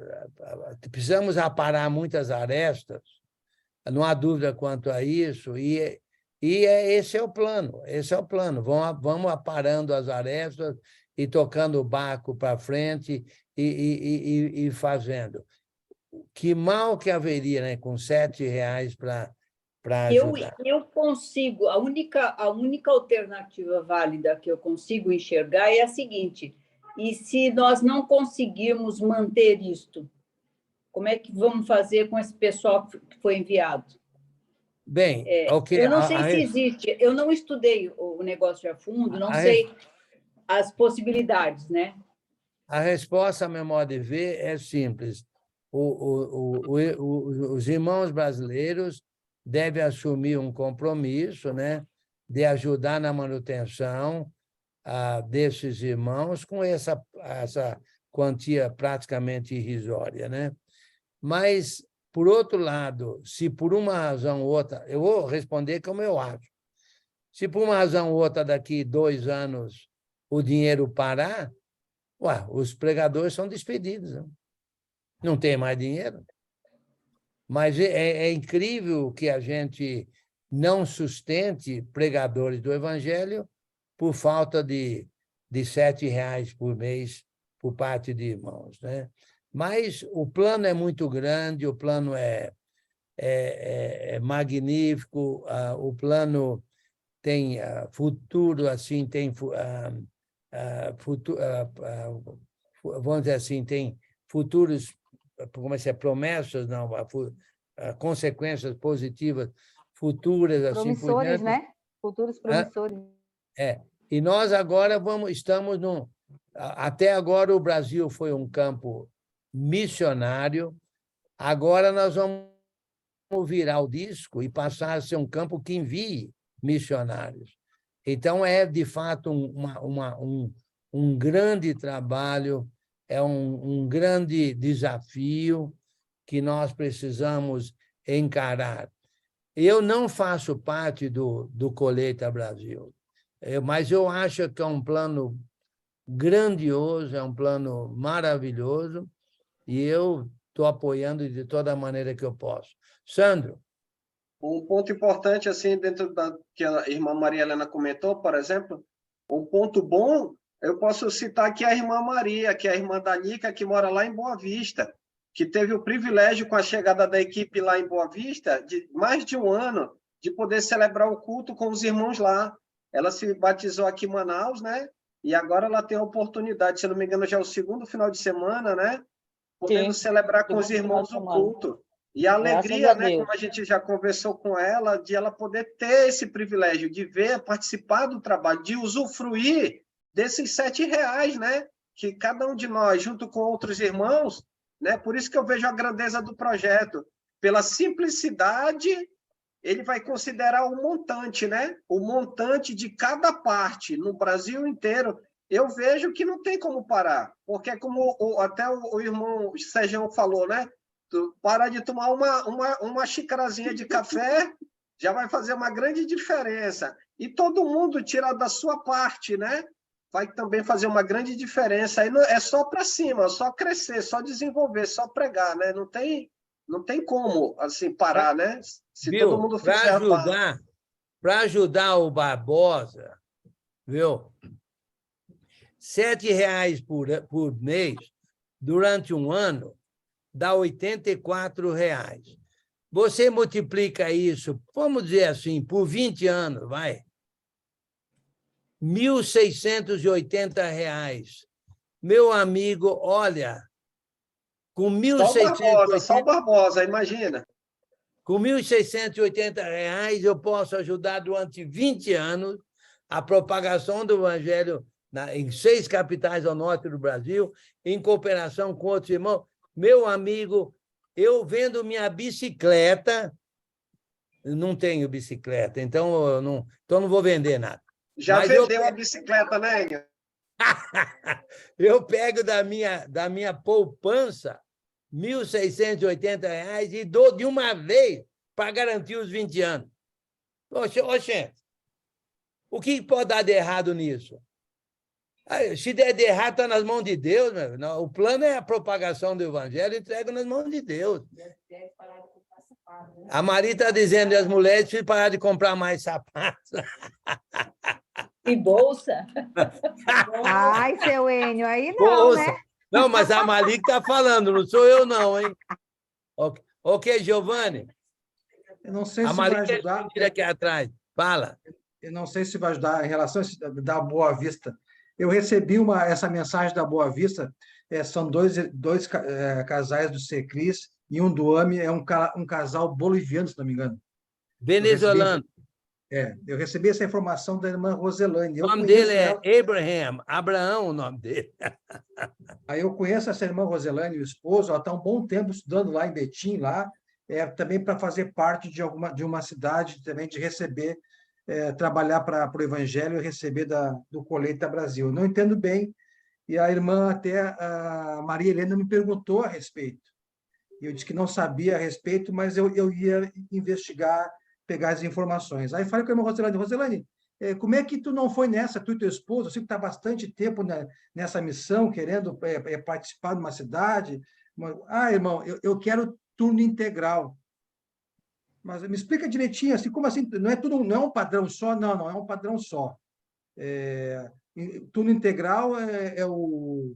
Precisamos aparar muitas arestas, não há dúvida quanto a isso, esse é o plano. Vamos aparando as arestas e tocando o barco para frente e fazendo. Que mal que haveria, né, com R$7 para ajudar? Eu consigo, a única alternativa válida que eu consigo enxergar é a seguinte: e se nós não conseguirmos manter isto, como é que vamos fazer com esse pessoal que foi enviado? Bem, eu não sei se existe, eu não estudei o negócio a fundo, não sei as possibilidades, né? A resposta, a meu modo de ver, é simples. Os irmãos brasileiros devem assumir um compromisso, né, de ajudar na manutenção desses irmãos com essa quantia praticamente irrisória, né? Mas, por outro lado, se por uma razão ou outra, eu vou responder como eu acho. Se por uma razão ou outra, daqui 2 anos, o dinheiro parar, os pregadores são despedidos. Não tem mais dinheiro. Mas é incrível que a gente não sustente pregadores do evangelho por falta de R$7 por mês por parte de irmãos, né? Mas o plano é muito grande, o plano é magnífico, o plano tem futuro, assim, tem vamos dizer assim, tem futuros, como é que é, promessas, não, consequências positivas futuras, assim por diante. Promissores, né? Futuros promissores. E nós agora estamos até agora o Brasil foi um campo missionário, agora nós vamos virar o disco e passar a ser um campo que envie missionários. Então, é, de fato, um grande trabalho, é um grande desafio que nós precisamos encarar. Eu não faço parte do Colheita Brasil, mas eu acho que é um plano grandioso, é um plano maravilhoso, e eu estou apoiando de toda maneira que eu posso. Sandro? Um ponto importante, assim, dentro da que a irmã Maria Helena comentou, por exemplo, um ponto bom, eu posso citar aqui a irmã Maria, que é a irmã da Nica, que mora lá em Boa Vista, que teve o privilégio, com a chegada da equipe lá em Boa Vista, de mais de 1 ano, de poder celebrar o culto com os irmãos lá. Ela se batizou aqui em Manaus, né? E agora ela tem a oportunidade, se não me engano, já é o 2º final de semana, né? Podendo celebrar com os irmãos o culto. E a alegria, né, como a gente já conversou com ela, de ela poder ter esse privilégio de ver, participar do trabalho, de usufruir desses R$7, né? Que cada um de nós, junto com outros irmãos, né? Por isso que eu vejo a grandeza do projeto. Pela simplicidade, ele vai considerar o montante, né? O montante de cada parte no Brasil inteiro. Eu vejo que não tem como parar, porque como até o irmão Sérgio falou, né? Tu parar de tomar uma xicarazinha de café já vai fazer uma grande diferença. E todo mundo tirar da sua parte, né? Vai também fazer uma grande diferença. Aí é só para cima, só crescer, só desenvolver, só pregar, né? Não tem como assim parar, né? Se viu? todo mundo fizer Para ajudar o Barbosa, viu? R$ 7 por mês, durante um ano, dá R$ 84. Você multiplica isso, vamos dizer assim, por 20 anos, vai. R$ 1.680. Meu amigo, olha, com Só o Barbosa, imagina. Com R$ 1.680 eu posso ajudar durante 20 anos a propagação do Evangelho em 6 capitais ao norte do Brasil, em cooperação com outros irmãos. Meu amigo, eu vendo minha bicicleta, não tenho bicicleta, então eu não vou vender nada. Já vendeu a bicicleta, né, Enio? Eu pego da minha poupança R$ 1.680 e dou de uma vez para garantir os 20 anos. Oxe, o que pode dar de errado nisso? Se der de errado, está nas mãos de Deus. Meu. O plano é a propagação do Evangelho, entrega nas mãos de Deus. A Maria está dizendo que as mulheres precisam parar de comprar mais sapatos. E bolsa? Ai, seu Enio, aí não, bolsa. né? Não, mas a Malik está falando, não sou eu não, hein? Ok, Giovanni? Eu não sei se vai ajudar. Aqui atrás. Fala. Eu não sei se vai ajudar em relação da Boa Vista. Eu recebi essa mensagem da Boa Vista, são dois casais do Secris e um do AME, é um casal boliviano, se não me engano. Venezuelano. Eu recebi essa informação da irmã Roselane. O nome dele é Abraão, o nome dele. Aí eu conheço essa irmã Roselane, o esposo, ela está há um bom tempo estudando lá em Betim, lá, também para fazer parte de uma cidade, também de receber, trabalhar para o Evangelho e receber do Colheita Brasil. Eu não entendo bem, e a irmã, a Maria Helena, me perguntou a respeito. Eu disse que não sabia a respeito, mas eu ia investigar, pegar as informações. Aí falei com a irmã Roselane, como é que tu não foi nessa, tu e teu esposo? Eu sei que está há bastante tempo nessa missão, querendo participar de uma cidade. Irmão, eu quero turno integral. Mas me explica direitinho, assim, como assim? Não é um padrão só? Não é um padrão só. Turno integral é o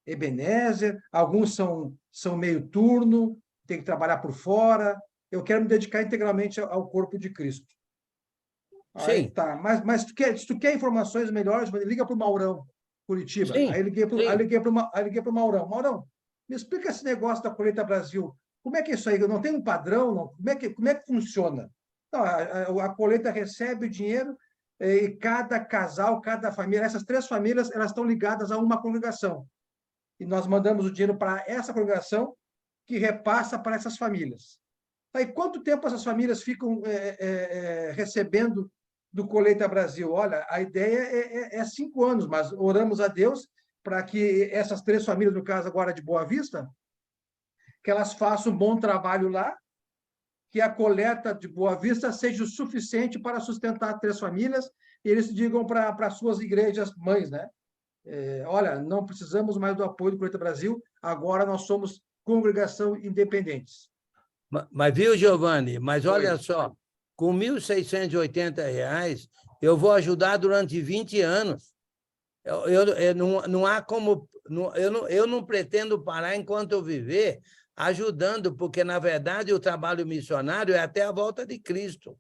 Ebenezer, alguns são meio turno, tem que trabalhar por fora. Eu quero me dedicar integralmente ao corpo de Cristo. Aí, sim. Tá. Mas se tu quer informações melhores, liga para o Maurão, Curitiba. Sim. Aí liguei para o Maurão. Maurão, me explica esse negócio da Colheita Brasil. Como é que é isso aí? Não tem um padrão? Não? Como é que funciona? Não, a colheita recebe o dinheiro e cada casal, cada família, essas 3 famílias, elas estão ligadas a uma congregação. E nós mandamos o dinheiro para essa congregação que repassa para essas famílias. Aí, quanto tempo essas famílias ficam recebendo do Colheita Brasil? Olha, a ideia é 5 anos, mas oramos a Deus para que essas 3 famílias, no caso agora de Boa Vista, que elas façam um bom trabalho lá, que a coleta de Boa Vista seja o suficiente para sustentar 3 famílias, e eles digam para suas igrejas mães, né? Olha, não precisamos mais do apoio do Colheita Brasil, agora nós somos congregação independentes. Mas viu, Giovanni? Mas olha só, com R$ 1.680, eu vou ajudar durante 20 anos. Não há como... Eu não pretendo parar enquanto eu viver ajudando, porque, na verdade, o trabalho missionário é até a volta de Cristo.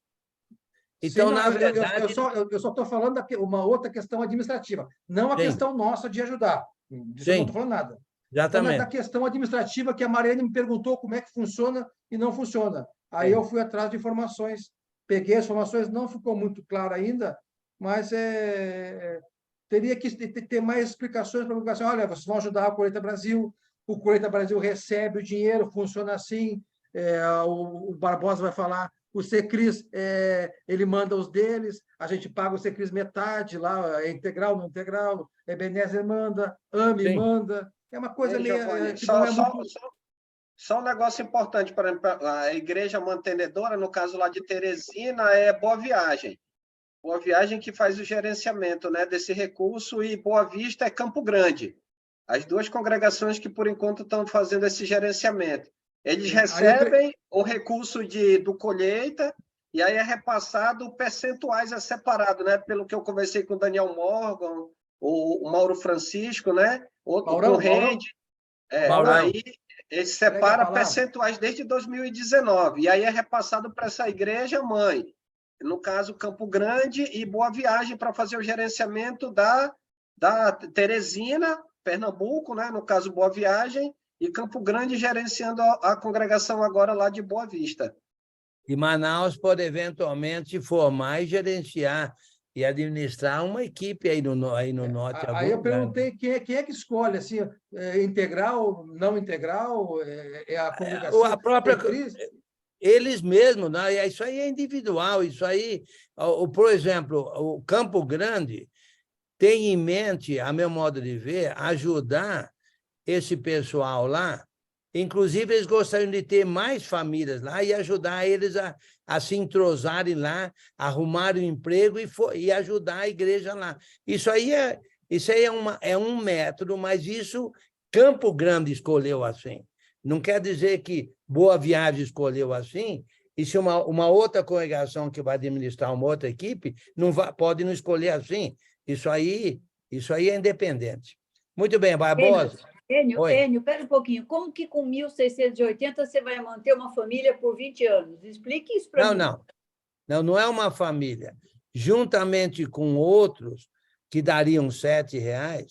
Então, sim, na verdade... Eu só estou falando uma outra questão administrativa, não a questão nossa de ajudar. Disso eu não estou falando nada. Exatamente. Da questão administrativa que a Mariane me perguntou como é que funciona e não funciona. Aí eu fui atrás de informações, peguei as informações, não ficou muito claro ainda, mas teria que ter mais explicações para a população. Olha, vocês vão ajudar a Colheita Brasil, o Colheita Brasil recebe o dinheiro, funciona assim, o Barbosa vai falar, o Secris, ele manda os deles, a gente paga o Secris metade, lá é integral, não integral, Ebenezer manda, AME Sim. manda, é uma coisa meio... Giovanni, que não é muito... só um negócio importante, por exemplo, a igreja mantenedora, no caso lá de Teresina, é Boa Viagem. Boa Viagem que faz o gerenciamento, né, desse recurso, e Boa Vista é Campo Grande. As duas congregações que, por enquanto, estão fazendo esse gerenciamento. Eles recebem o recurso do colheita, e aí é repassado, percentuais é separado, né? Pelo que eu conversei com o Daniel Morgan, o Mauro Francisco, né? O Rende. Aí ele separa percentuais desde 2019, e aí é repassado para essa igreja mãe. No caso, Campo Grande e Boa Viagem, para fazer o gerenciamento da Teresina, Pernambuco, né? No caso, Boa Viagem, e Campo Grande gerenciando a congregação agora lá de Boa Vista. E Manaus pode eventualmente formar e gerenciar e administrar uma equipe aí no norte. Aí eu perguntei quem é que escolhe, assim, integral, não integral, a congregação? A própria... Eles mesmos, né? Isso aí é individual, isso aí... Por exemplo, o Campo Grande tem em mente, a meu modo de ver, ajudar esse pessoal lá. Inclusive, eles gostariam de ter mais famílias lá e ajudar eles a se entrosarem lá, arrumar um emprego e ajudar a igreja lá. Isso aí é um método, mas isso Campo Grande escolheu assim. Não quer dizer que Boa Viagem escolheu assim, e se uma outra congregação que vai administrar uma outra equipe pode não escolher assim. Isso aí é independente. Muito bem, Barbosa. Enio, espera um pouquinho. Como que com 1.680 você vai manter uma família por 20 anos? Explique isso para mim. Não é uma família. Juntamente com outros que dariam R$7,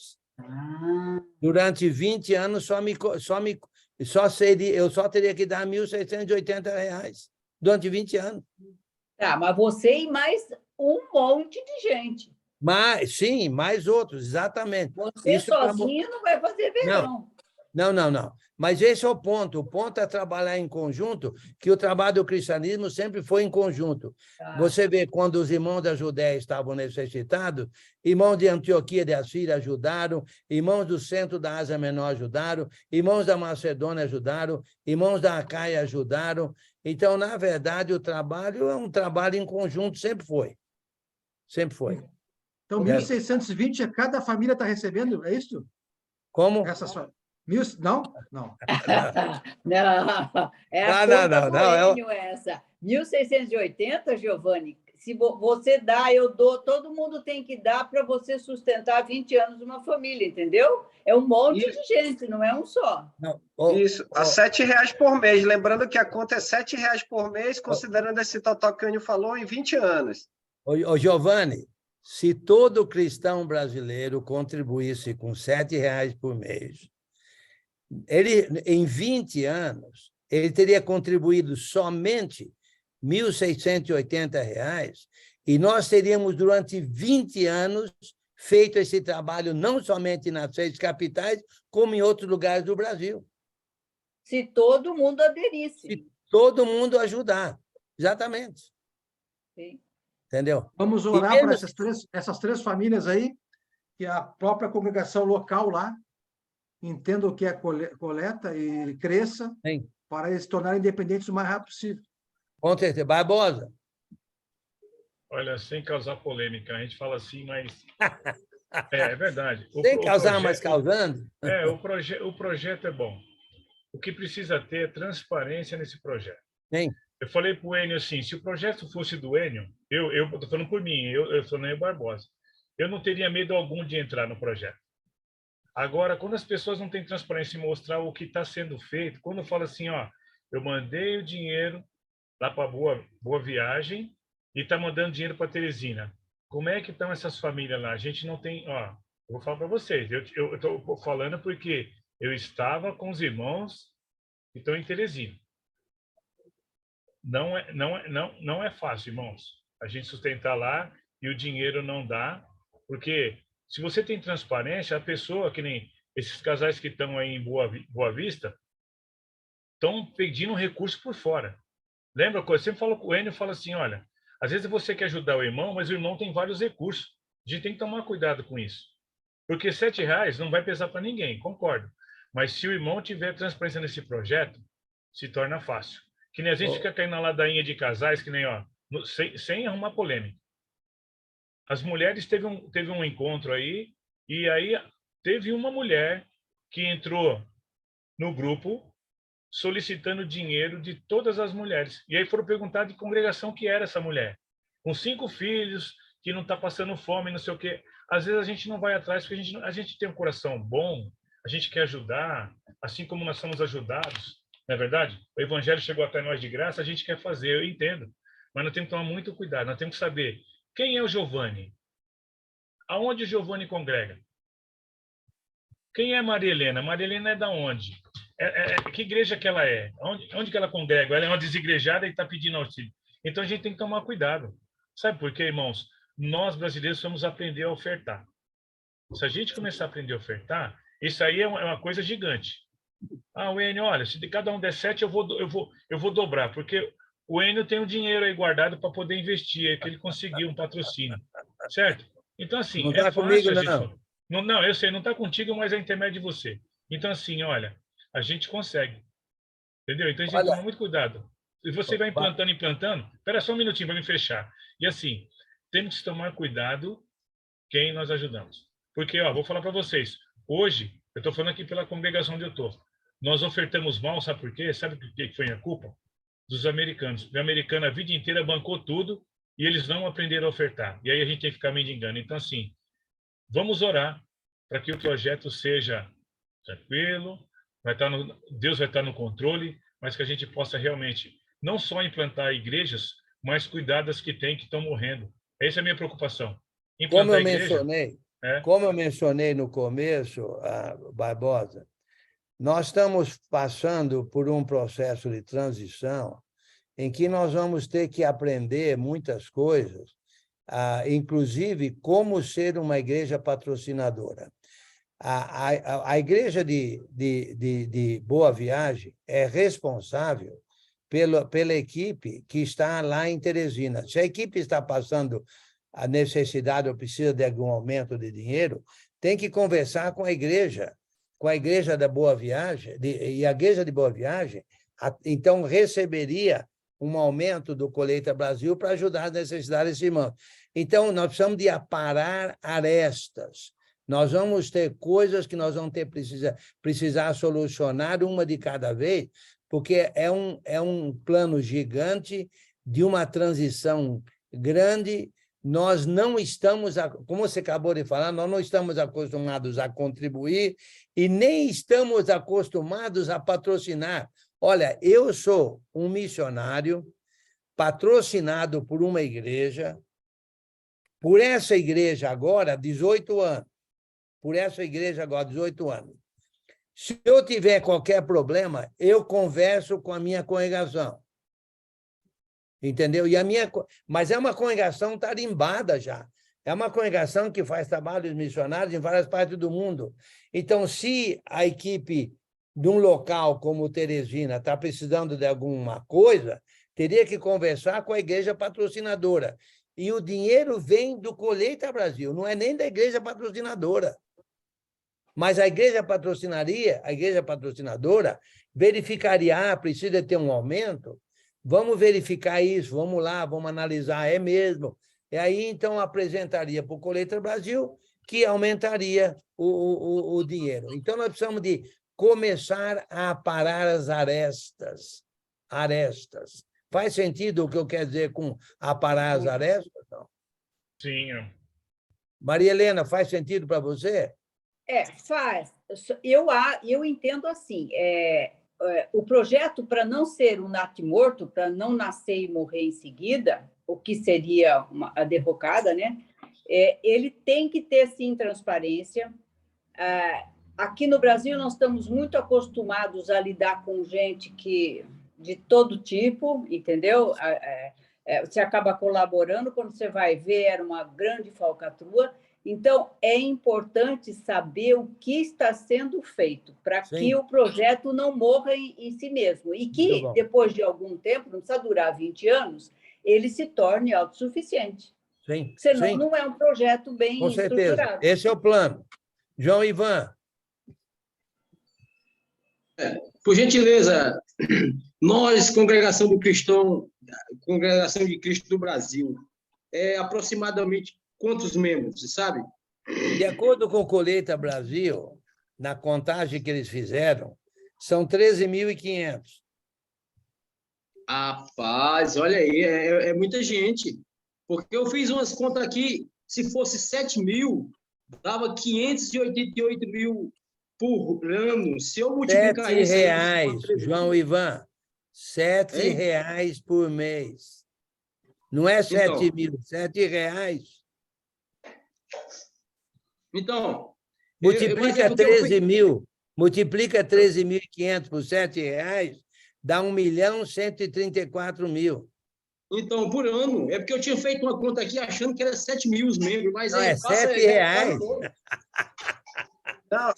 durante 20 anos eu só teria que dar R$1.680 durante 20 anos. Tá, mas você e mais um monte de gente. Sim, mais outros, exatamente. Você sozinho não vai fazer verão. Não. Mas esse é o ponto. O ponto é trabalhar em conjunto, que o trabalho do cristianismo sempre foi em conjunto. Você vê, quando os irmãos da Judéia estavam necessitados, irmãos de Antioquia da Síria ajudaram, irmãos do centro da Ásia Menor ajudaram, irmãos da Macedônia ajudaram, irmãos da Acaia ajudaram. Então, na verdade, o trabalho é um trabalho em conjunto, sempre foi. Sempre foi. Então, 1.620 cada família está recebendo, é isso? Como? Não? Não. É a conta Moreno essa. 1.680, Giovanni, se você dá, eu dou, todo mundo tem que dar para você sustentar 20 anos uma família, entendeu? É um monte de gente, não é um só. Isso, a R$7 por mês. Lembrando que a conta é R$7 por mês, considerando esse total que o Enio falou, em 20 anos. Giovanni, se todo cristão brasileiro contribuísse com R$7 por mês, em 20 anos, ele teria contribuído somente R$1.680, e nós teríamos, durante 20 anos, feito esse trabalho não somente nas 6 capitais, como em outros lugares do Brasil. Se todo mundo aderisse. Se todo mundo ajudar. Exatamente. Sim. Entendeu? Vamos orar para essas três famílias aí, que a própria congregação local lá entenda o que é coleta e cresça, Sim, para eles se tornarem independentes o mais rápido possível. com certeza. Barbosa. Olha, sem causar polêmica, a gente fala assim, mas é verdade. Sem causar, mas causando. O projeto é bom. O que precisa ter é transparência nesse projeto. Sim. Eu falei para o Enio assim, se o projeto fosse do Enio, eu estou falando por mim, eu sou Enio Barbosa, eu não teria medo algum de entrar no projeto. Agora, quando as pessoas não têm transparência em mostrar o que está sendo feito, quando eu falo assim, ó, eu mandei o dinheiro lá para Boa Viagem e está mandando dinheiro para Teresina, como é que estão essas famílias lá? A gente não tem, ó, eu vou falar para vocês, eu estou falando porque eu estava com os irmãos que estão em Teresina. Não é fácil, irmãos, a gente sustentar lá e o dinheiro não dá, porque se você tem transparência, a pessoa, que nem esses casais que estão aí em Boa Vista estão pedindo recurso por fora. Lembra? Eu sempre falo com o Enio, falo assim, olha, às vezes você quer ajudar o irmão, mas o irmão tem vários recursos. A gente tem que tomar cuidado com isso. Porque R$7 não vai pesar para ninguém, concordo. Mas se o irmão tiver transparência nesse projeto, se torna fácil. Que nem a gente fica caindo na ladainha de casais, que nem, ó, sem arrumar polêmica. As mulheres teve um encontro aí, e aí teve uma mulher que entrou no grupo solicitando dinheiro de todas as mulheres. E aí foram perguntar de congregação que era essa mulher. Com 5 filhos, que não está passando fome, não sei o quê. Às vezes a gente não vai atrás, porque a gente tem um coração bom, a gente quer ajudar, assim como nós somos ajudados, não é verdade? O evangelho chegou até nós de graça, a gente quer fazer, eu entendo. Mas nós temos que tomar muito cuidado, nós temos que saber quem é o Giovanni, aonde o Giovanni congrega. Quem é Maria Helena? Maria Helena é da onde? Que igreja que ela é? Onde que ela congrega? Ela é uma desigrejada e está pedindo auxílio. Então a gente tem que tomar cuidado. Sabe por quê, irmãos? Nós, brasileiros, vamos aprender a ofertar. Se a gente começar a aprender a ofertar, isso aí é uma coisa gigante. Ah, o Enio, olha, se de cada um der 7, eu vou dobrar, porque o Enio tem um dinheiro aí guardado para poder investir, é que ele conseguiu um patrocínio, certo? Então, assim, Não é está fácil comigo, a gente... não. Não, eu sei, não está contigo, mas é intermédio de você. Então, assim, olha, a gente consegue. Entendeu? Então, a gente tem que tomar muito cuidado. Se você vai implantando, espera só um minutinho para me fechar. E, assim, temos que tomar cuidado quem nós ajudamos. Porque, ó, vou falar para vocês, hoje, eu estou falando aqui pela congregação onde eu estou, nós ofertamos mal, sabe por quê? Sabe por que foi a culpa? Dos americanos. O americano a vida inteira bancou tudo e eles não aprenderam a ofertar. E aí a gente tem que ficar mendigando. Então, assim, vamos orar para que o projeto seja tranquilo, Deus vai estar no controle, mas que a gente possa realmente não só implantar igrejas, mas cuidar das que tem, que estão morrendo. Essa é a minha preocupação. Implantar Como eu mencionei no começo, Barbosa, nós estamos passando por um processo de transição em que nós vamos ter que aprender muitas coisas, inclusive como ser uma igreja patrocinadora. A igreja de Boa Viagem é responsável pela equipe que está lá em Teresina. Se a equipe está passando a necessidade ou precisa de algum aumento de dinheiro, tem que conversar com a igreja da Boa Viagem, e a igreja de Boa Viagem, então, receberia um aumento do Colheita Brasil para ajudar as necessidades desse irmão. Então, nós precisamos de aparar arestas. Nós vamos ter coisas que nós vamos precisar solucionar uma de cada vez, porque é um plano gigante de uma transição grande. Nós não estamos, como você acabou de falar, nós não estamos acostumados a contribuir e nem estamos acostumados a patrocinar. Olha, eu sou um missionário patrocinado por uma igreja, por essa igreja agora, 18 anos. Por essa igreja agora, 18 anos. Se eu tiver qualquer problema, eu converso com a minha congregação. Entendeu? Mas é uma congregação tarimbada já. É uma congregação que faz trabalhos missionários em várias partes do mundo. Então, se a equipe de um local como Teresina está precisando de alguma coisa, teria que conversar com a igreja patrocinadora. E o dinheiro vem do Colheita Brasil, não é nem da igreja patrocinadora. Mas a igreja patrocinadora verificaria, precisa ter um aumento, vamos verificar isso, vamos lá, vamos analisar, é mesmo. E aí, então, apresentaria para o Colheita Brasil, que aumentaria o dinheiro. Então, nós precisamos de começar a aparar as arestas. Faz sentido o que eu quero dizer com aparar as arestas? Não? Sim. Maria Helena, faz sentido para você? Faz. Eu entendo assim, o projeto, para não ser um natimorto, para não nascer e morrer em seguida, o que seria a derrocada, né? Ele tem que ter, sim, transparência. Aqui no Brasil, nós estamos muito acostumados a lidar com gente de todo tipo, entendeu? você acaba colaborando, quando você vai ver, era uma grande falcatrua. Então, é importante saber o que está sendo feito, para que o projeto não morra em si mesmo. E que, depois de algum tempo, não precisa durar 20 anos, ele se torne autossuficiente. Sim, senão sim. não é um projeto bem Com certeza. estruturado. Esse é o plano. João Ivan. Por gentileza, nós, Congregação de Cristo do Brasil, aproximadamente quantos membros, você sabe? De acordo com o Colheita Brasil, na contagem que eles fizeram, são 13.500. Rapaz, olha aí, é muita gente. Porque eu fiz umas contas aqui, se fosse 7 mil, dava 588 mil por ano. Se eu multiplicar isso... R$7, João Ivan. R$7 por mês. Não é 7 mil, R$7. Então... Multiplica 13 mil. Multiplica 13.500 por R$7, dá 1.134.000. Então, por ano. É porque eu tinha feito uma conta aqui achando que era 7 mil os membros, mas não, é R$7. Não,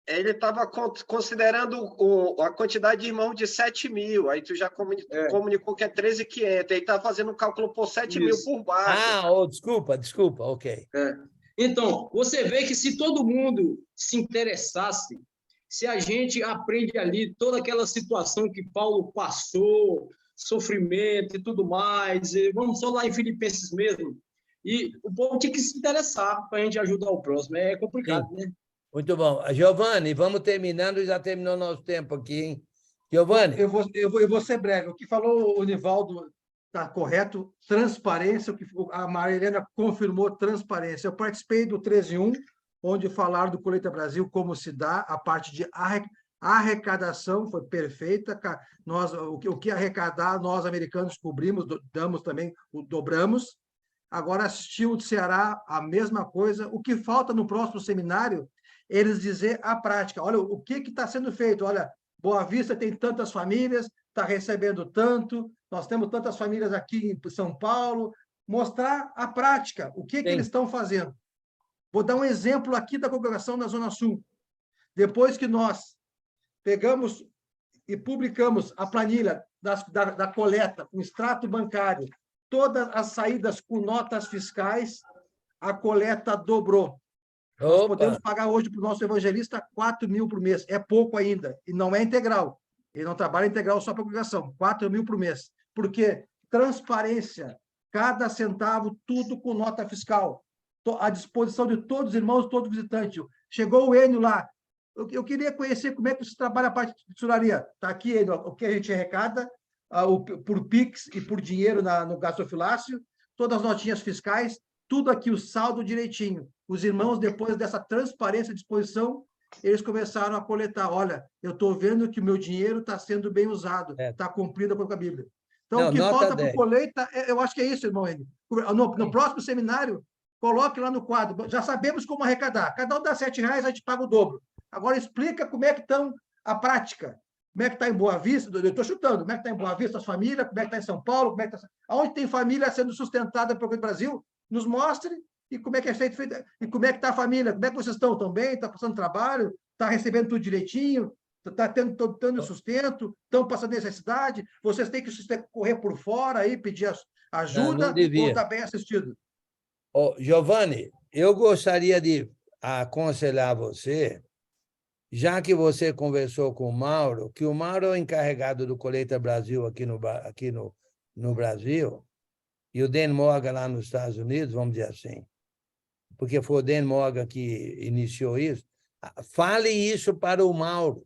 ele estava considerando a quantidade de irmãos de 7 mil. Aí tu já comunicou que é 13.500. Aí está fazendo um cálculo por 7 mil por baixo. Desculpa, ok. Então, você vê que se todo mundo se interessasse, se a gente aprende ali toda aquela situação que Paulo passou, sofrimento e tudo mais, vamos só lá em Filipenses mesmo, e o povo tinha que se interessar para a gente ajudar o próximo. É complicado, Sim. né? Muito bom. Giovanni, vamos terminando, já terminou nosso tempo aqui, hein? Giovanni? Eu vou ser breve. O que falou o Nivaldo está correto. Transparência, o que a Maria Helena confirmou, transparência. Eu participei do 13.1, onde falaram do Colheita Brasil, como se dá, a parte de arrecadação foi perfeita. Nós, o que arrecadar, nós americanos cobrimos, damos também, dobramos. Agora, assistiu o Ceará, a mesma coisa. O que falta no próximo seminário, eles dizer a prática. Olha, o que está sendo feito? Olha, Boa Vista tem tantas famílias, está recebendo tanto, nós temos tantas famílias aqui em São Paulo. Mostrar a prática, o que eles estão fazendo. Vou dar um exemplo aqui da congregação na Zona Sul. Depois que nós pegamos e publicamos a planilha da coleta, com extrato bancário, todas as saídas com notas fiscais, a coleta dobrou. Nós podemos pagar hoje para o nosso evangelista 4 mil por mês. É pouco ainda, e não é integral. Ele não trabalha integral só para a congregação, 4 mil por mês. Porque transparência, cada centavo, tudo com nota fiscal, à disposição de todos os irmãos, todo visitante. Chegou o Enio lá. Eu queria conhecer como é que você trabalha a parte de tesouraria. Está aqui, Enio, o que a gente arrecada por Pix e por dinheiro no gasofilácio, todas as notinhas fiscais, tudo aqui, o saldo direitinho. Os irmãos, depois dessa transparência à disposição, eles começaram a coletar. Olha, eu estou vendo que o meu dinheiro está sendo bem usado, está cumprido com a Bíblia. Então, o que falta para o colheita, eu acho que é isso, irmão Enio. No próximo seminário, coloque lá no quadro. Já sabemos como arrecadar. Cada um dá R$7, a gente paga o dobro. Agora, explica como é que estão a prática. Como é que está em Boa Vista? Eu estou chutando. Como é que está em Boa Vista as famílias? Como é que está em São Paulo? Como é que está... Onde tem família sendo sustentada pelo Brasil? Nos mostre e como é que é feito. E como é que está a família? Como é que vocês estão? Estão bem? Está passando trabalho? Está recebendo tudo direitinho? Está tendo sustento? Estão passando necessidade? Vocês têm que correr por fora aí, pedir ajuda ou está bem assistido? Giovanni, eu gostaria de aconselhar você, já que você conversou com o Mauro, que o Mauro é o encarregado do Colheita Brasil aqui no Brasil, e o Dan Morgan lá nos Estados Unidos, vamos dizer assim, porque foi o Dan Morgan que iniciou isso. Fale isso para o Mauro,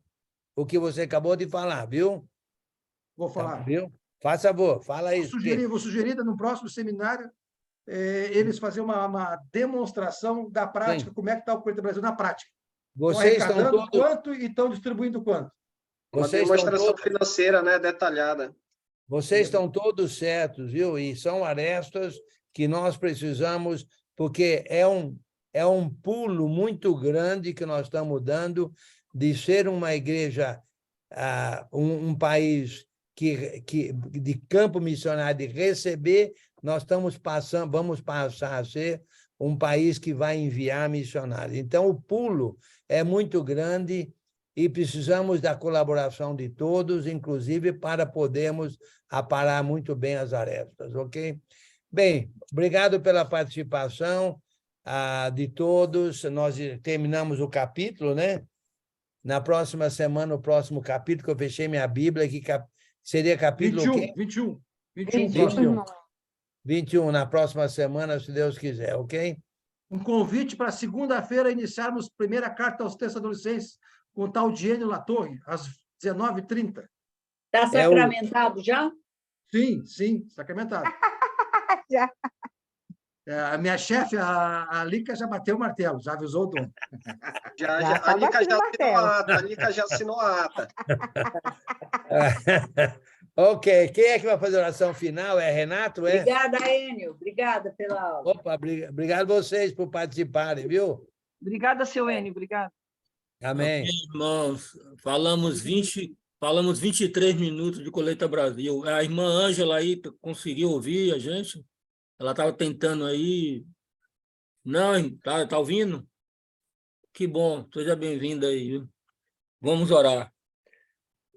o que você acabou de falar, viu? Vou falar. Viu? Faça favor, fala isso. Vou sugerir no próximo seminário eles fazerem uma demonstração da prática, como é que está o Colheita Brasil na prática. Vocês estão arrecadando quanto e estão distribuindo quanto? Uma demonstração financeira, né, detalhada. Vocês estão todos certos, viu? E são arestas que nós precisamos, porque é um pulo muito grande que nós estamos dando de ser uma igreja, um país de campo missionário, de receber, vamos passar a ser um país que vai enviar missionários. Então, o pulo é muito grande e precisamos da colaboração de todos, inclusive para podermos aparar muito bem as arestas, ok? Bem, obrigado pela participação de todos. Nós terminamos o capítulo, né? Na próxima semana, o próximo capítulo, que eu fechei minha Bíblia, que seria capítulo 21. 21, na próxima semana, se Deus quiser, ok? Um convite para segunda-feira iniciarmos a primeira carta aos Tessalonicenses com o tal Diênio Latorre, às 19h30. Está sacramentado já? Sim, sacramentado. Já. A minha chefe, a Lica, já bateu o martelo, já avisou o dono. A Lica já assinou a ata. A Lica já assinou a ata. Ok. Quem é que vai fazer a oração final? É Renato? É? Obrigada, Enio. Obrigada pela aula. Opa, obrigado a vocês por participarem, viu? Obrigada, seu Enio. Obrigado. Amém. Okay, irmãos, falamos 23 minutos de Colheita Brasil. A irmã Ângela aí conseguiu ouvir a gente? Ela estava tentando aí. Não, tá ouvindo? Que bom, seja bem-vinda aí, viu? Vamos orar.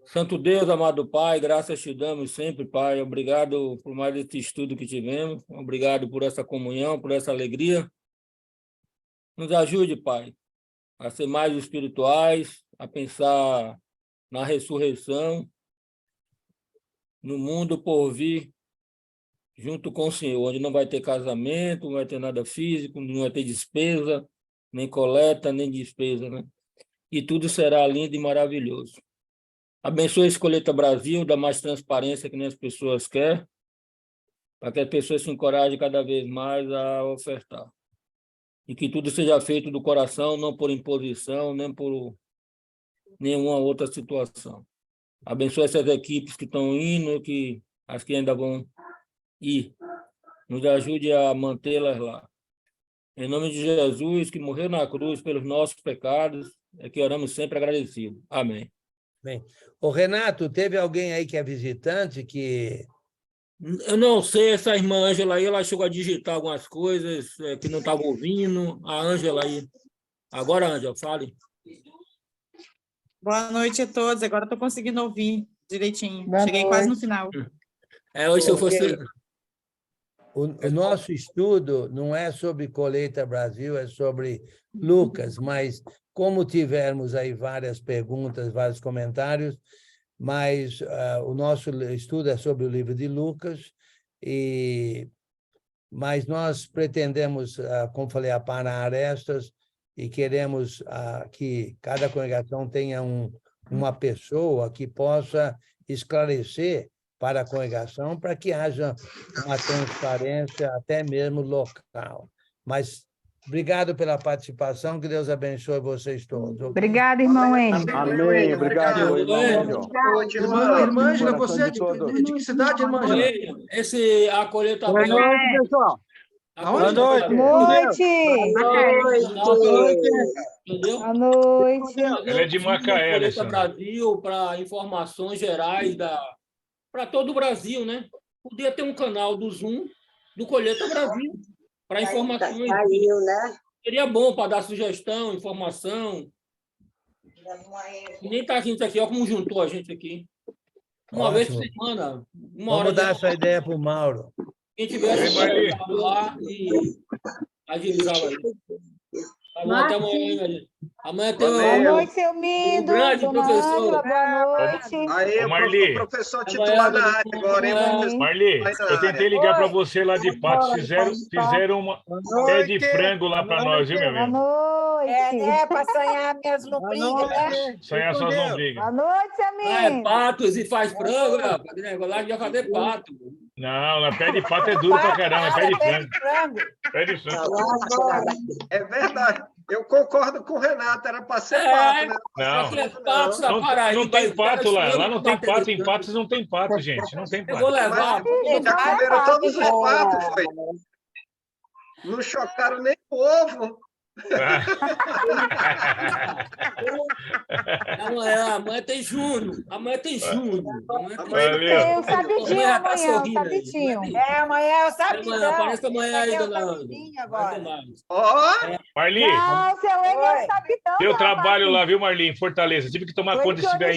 Santo Deus, amado Pai, graças te damos sempre, Pai. Obrigado por mais esse estudo que tivemos. Obrigado por essa comunhão, por essa alegria. Nos ajude, Pai, a ser mais espirituais, a pensar na ressurreição, no mundo por vir, junto com o Senhor, onde não vai ter casamento, não vai ter nada físico, não vai ter despesa, nem coleta, nem despesa, né? E tudo será lindo e maravilhoso. Abençoe esse Colheita Brasil, dá mais transparência que nem as pessoas querem, para que as pessoas se encorajem cada vez mais a ofertar. E que tudo seja feito do coração, não por imposição, nem por nenhuma outra situação. Abençoe essas equipes que estão indo, que as que ainda vão ir. Nos ajude a mantê-las lá. Em nome de Jesus, que morreu na cruz pelos nossos pecados, é que oramos sempre agradecidos. Amém. Bem. Ô, Renato, teve alguém aí que é visitante que... Eu não sei, essa irmã Ângela aí, ela chegou a digitar algumas coisas que não estava ouvindo. A Ângela aí. Agora, Ângela, fale. Boa noite a todos. Agora estou conseguindo ouvir direitinho. Boa Cheguei noite. quase no final. Hoje se eu fosse... O nosso estudo não é sobre Colheita Brasil, é sobre Lucas, mas como tivermos aí várias perguntas, vários comentários, mas o nosso estudo é sobre o livro de Lucas, mas nós pretendemos, como falei, aparar arestas e queremos que cada congregação tenha uma pessoa que possa esclarecer para a congregação, para que haja uma transparência até mesmo local. Mas obrigado pela participação, que Deus abençoe vocês todos. Obrigada, irmão Enio. Amém, obrigado, irmão. Irmã Ângela, você é de que cidade, irmã Ângela? A colheita... Boa noite, pessoal. Boa noite. Boa noite. Ela é de Macaé, Colheita Alessandro. Brasil, para informações gerais para todo o Brasil, né? Podia ter um canal do Zoom do Colheita Brasil para informações. Saiu, né? Seria bom para dar sugestão, informação. E nem tá a gente aqui, olha como juntou a gente aqui. Uma vez por semana. Vamos dar essa ideia para o Mauro. Quem tivesse lá e agilizava aí. Tá bom, até amanhã, gente. Amanhã tem Boa noite, seu Mindo. grande professor. Boa noite. Aí, Ô, Marli. o professor titular da área agora, hein? Professor? Marli, Vai na eu tentei área. ligar para você lá de Patos, fizeram uma pé de frango lá para nós, viu, meu Boa amigo? noite. Para sonhar minhas lombrigas, né? Sonhar suas lombrigas. Boa noite, seu É Mindo. patos e faz frango, rapaz. Lá já fazer pato. Não, pé de pato é duro pra caramba, é pé de frango. Pé de frango. É verdade. Eu concordo com o Renato, era para ser pato, né? Não tem pato lá. Lá não tem pato. Em Patos não tem pato, gente. Não tem Eu pato. vou levar. Já comeram todos os patos, foi. Não chocaram nem o ovo. Amanhã tem Júnior. Amanhã tem Júnior. Tem o sabidinho amanhã, o sabidinho. Amanhã é o sabidão. Aparece amanhã aí, dona agora. Marli, Não, seu Enio é o sabidão. deu trabalho lá, viu, Marli, em Fortaleza. Tive que tomar conta desse velhinho.